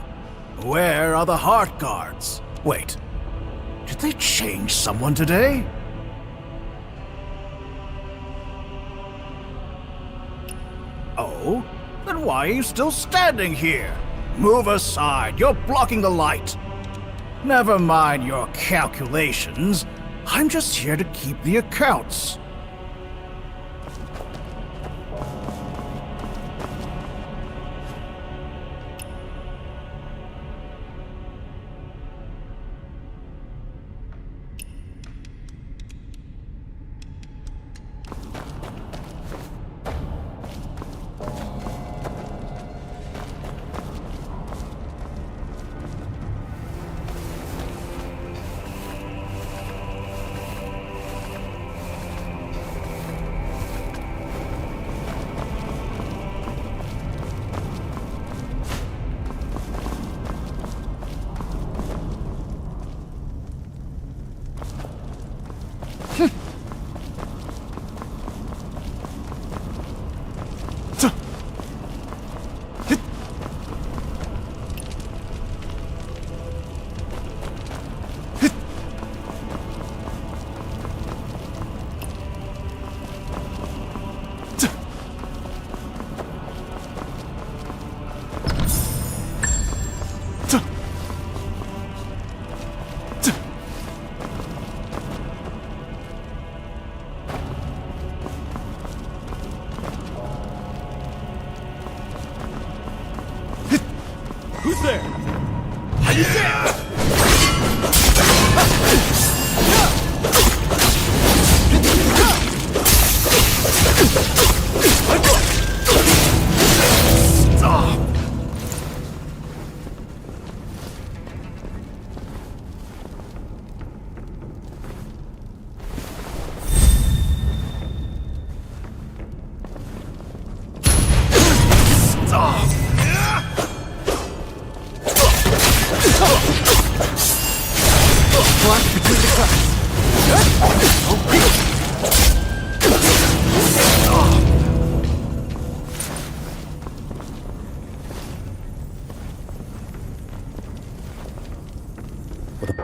Where are the heart guards? Wait, did they change someone today? Oh, then why are you still standing here? Move aside, you're blocking the light. Never mind your calculations. I'm just here to keep the accounts.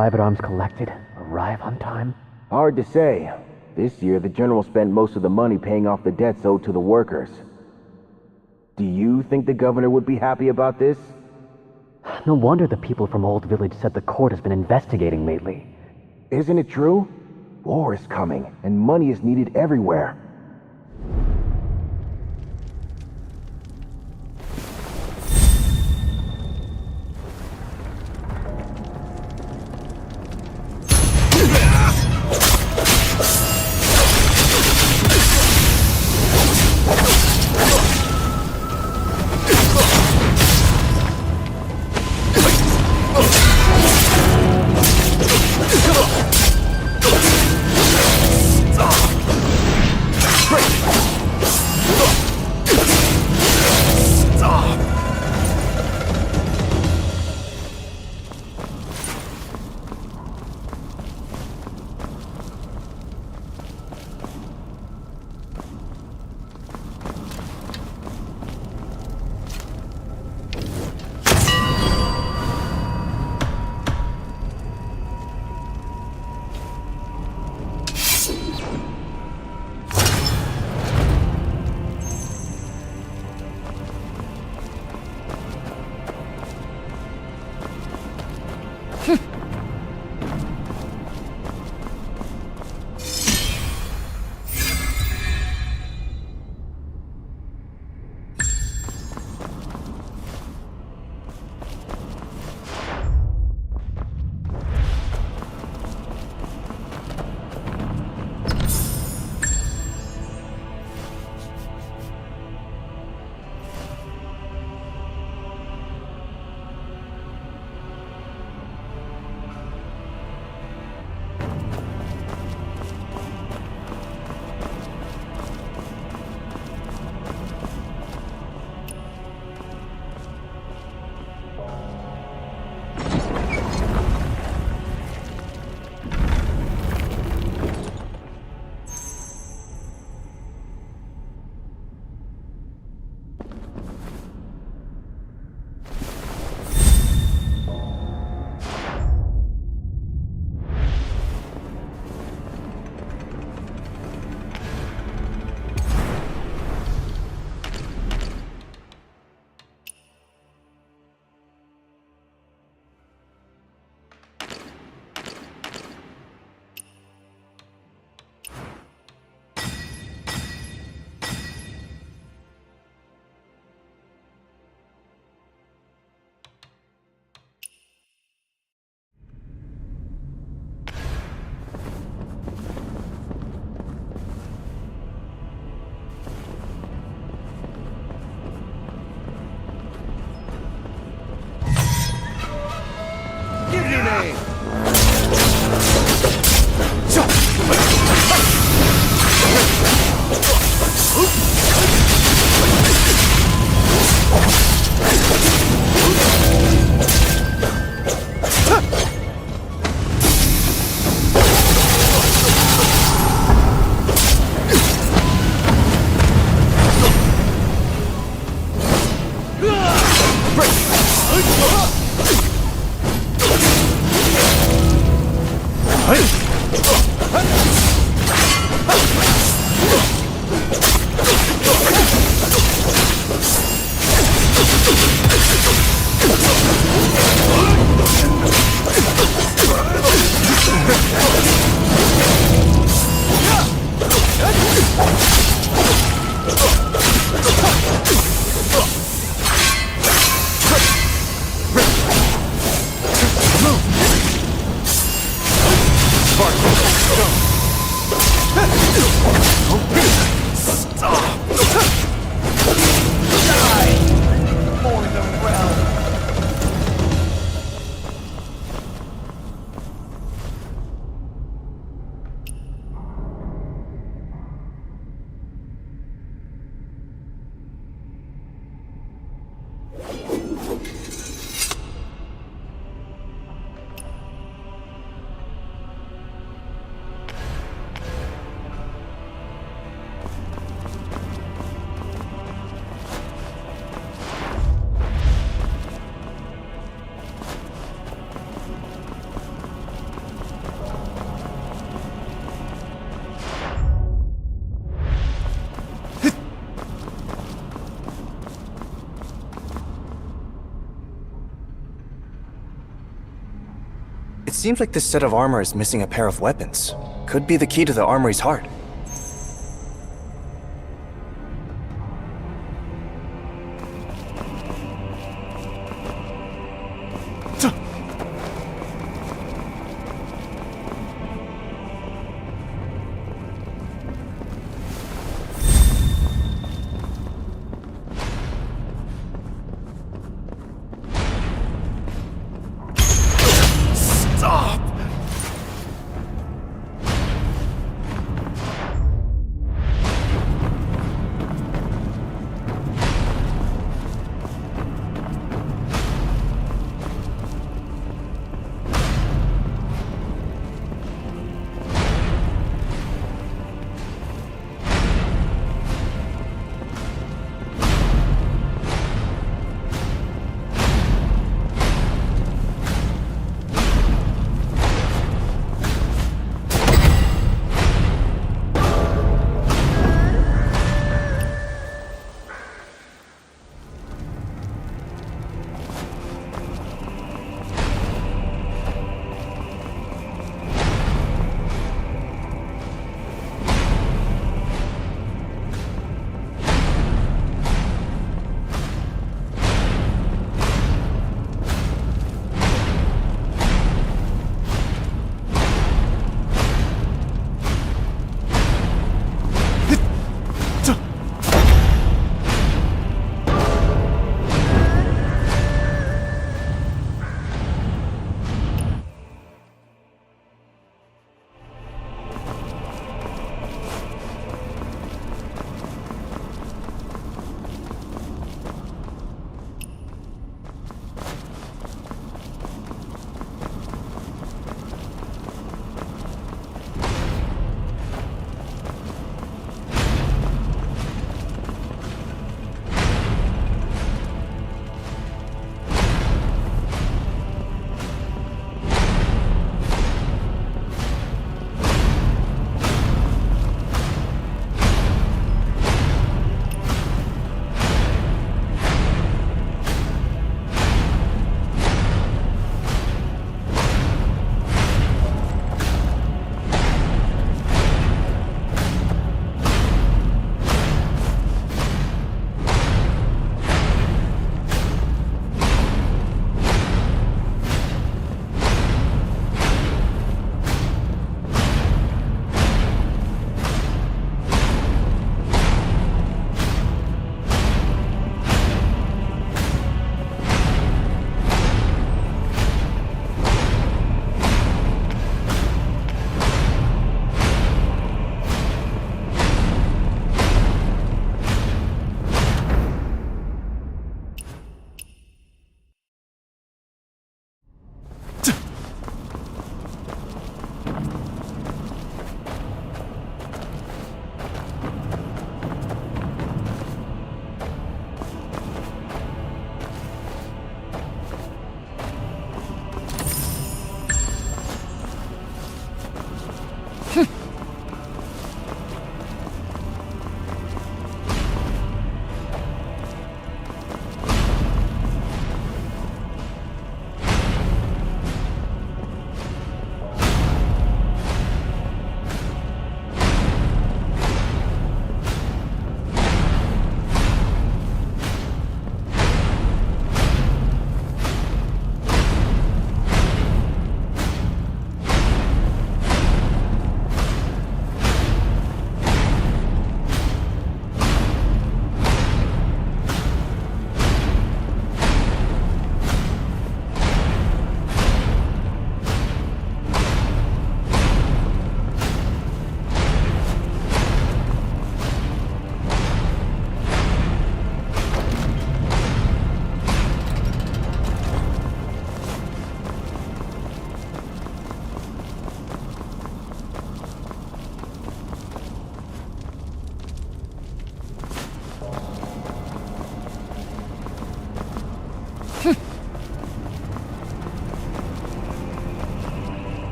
private arms collected arrive on time? Hard to say. This year, the General spent most of the money paying off the debts owed to the workers. Do you think the governor would be happy about this? No wonder the people from Old Village said the court has been investigating lately. Isn't it true? War is coming, and money is needed everywhere. seems like this set of armor is missing a pair of weapons. Could be the key to the armory's heart.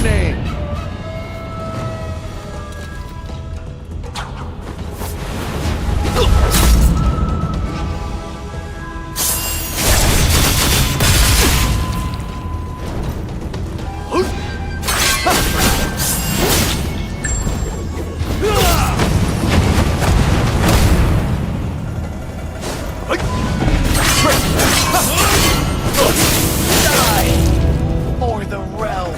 name? For the realm.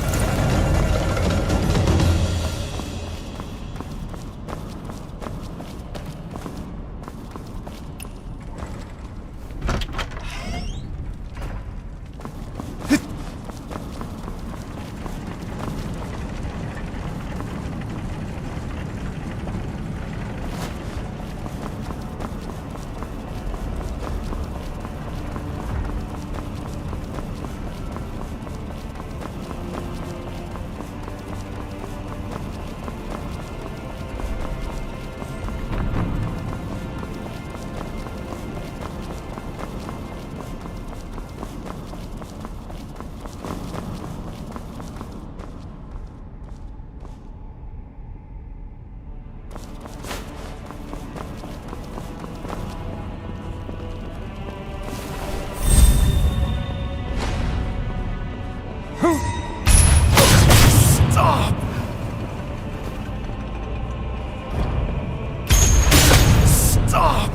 Stop! Stop!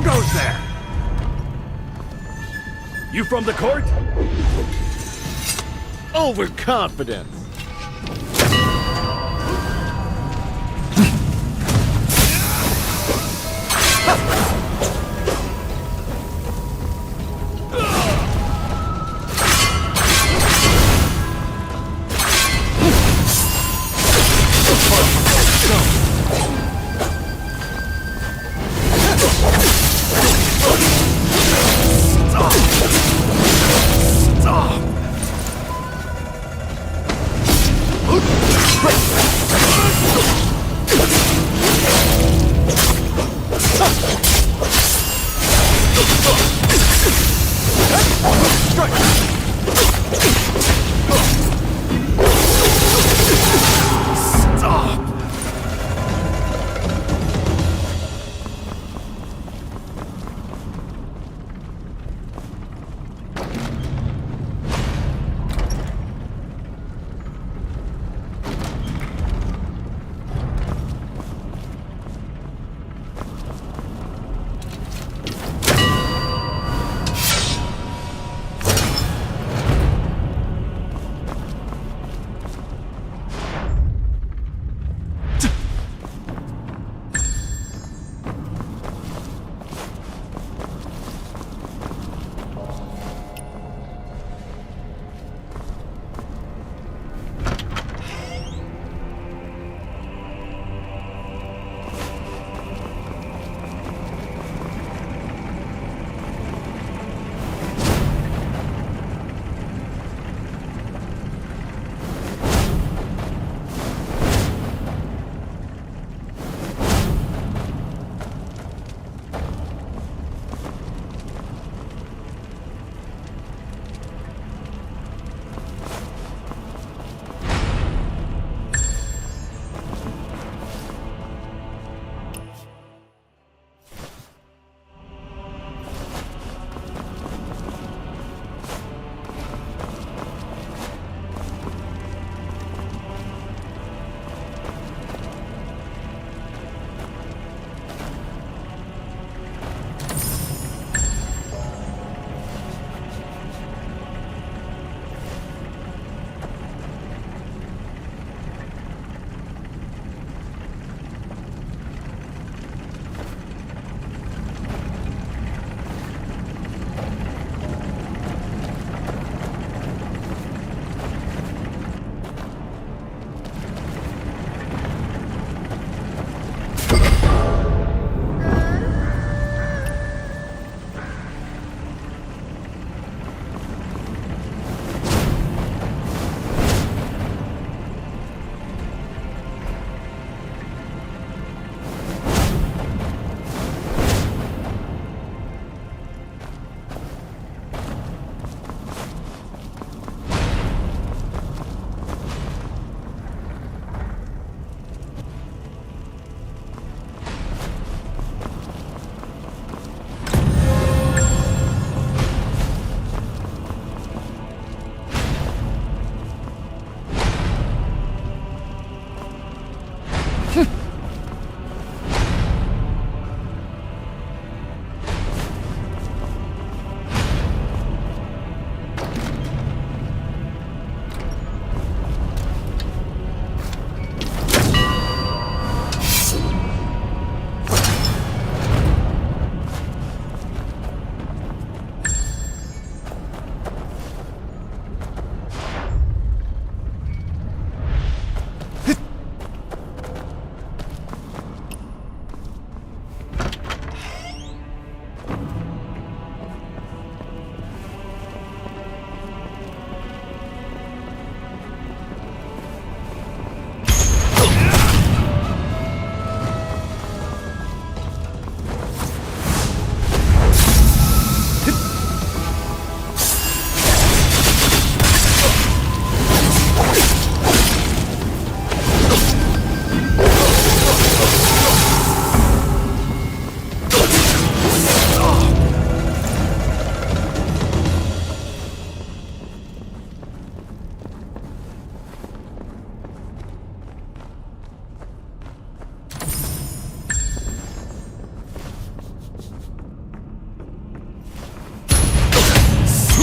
Who goes there? You from the court? Overconfidence.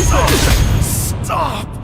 stupid! Stop!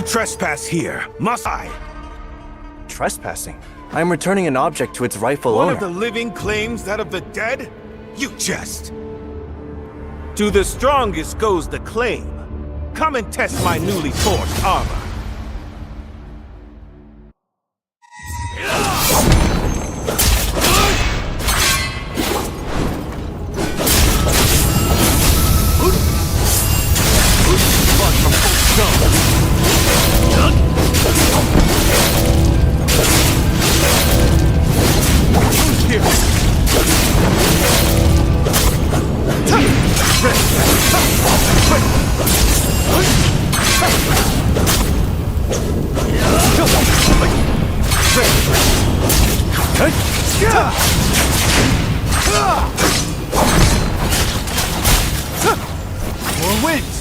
You trespass here, must I? Trespassing? I am returning an object to its rightful One owner. of the living claims that of the dead? You jest. To the strongest goes the claim. Come and test my newly forged armor. More wins!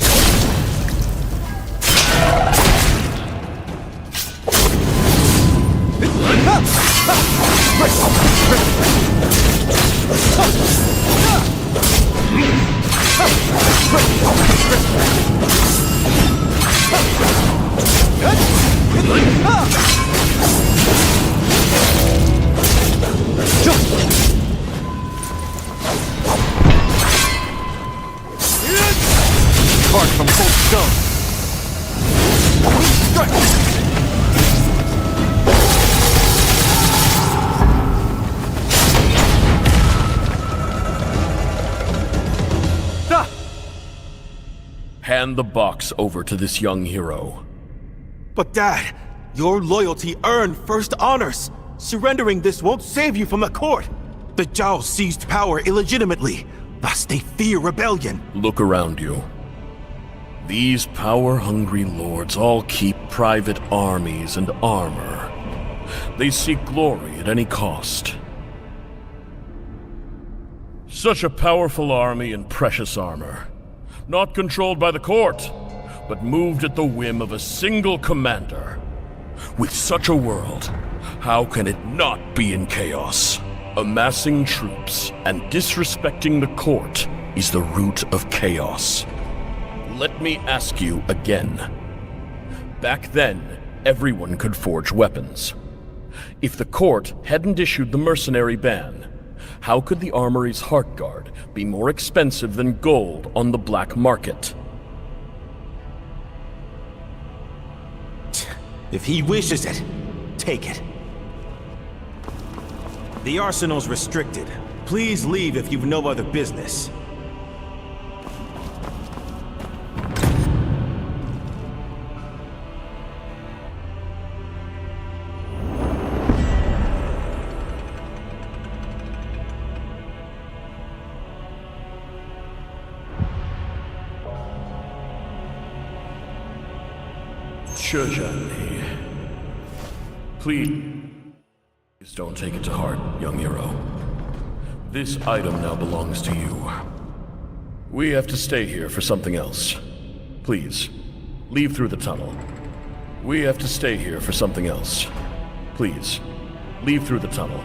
Bark from cold stone. Hand the box over to this young hero. But Dad, your loyalty earned first honors. Surrendering this won't save you from the court. The Zhao seized power illegitimately, thus they fear rebellion. Look around you. These power-hungry lords all keep private armies and armor. They seek glory at any cost. Such a powerful army and precious armor. Not controlled by the court, but moved at the whim of a single commander. With such a world, how can it not be in chaos? Amassing troops and disrespecting the court is the root of chaos. Let me ask you again. Back then, everyone could forge weapons. If the court hadn't issued the mercenary ban, how could the armory's heart guard be more expensive than gold on the black market? If he wishes it, take it. The arsenal's restricted. Please leave if you've no other business. Please don't take it to heart, young hero. This item now belongs to you. We have to stay here for something else. Please, leave through the tunnel. We have to stay here for something else. Please, leave through the tunnel.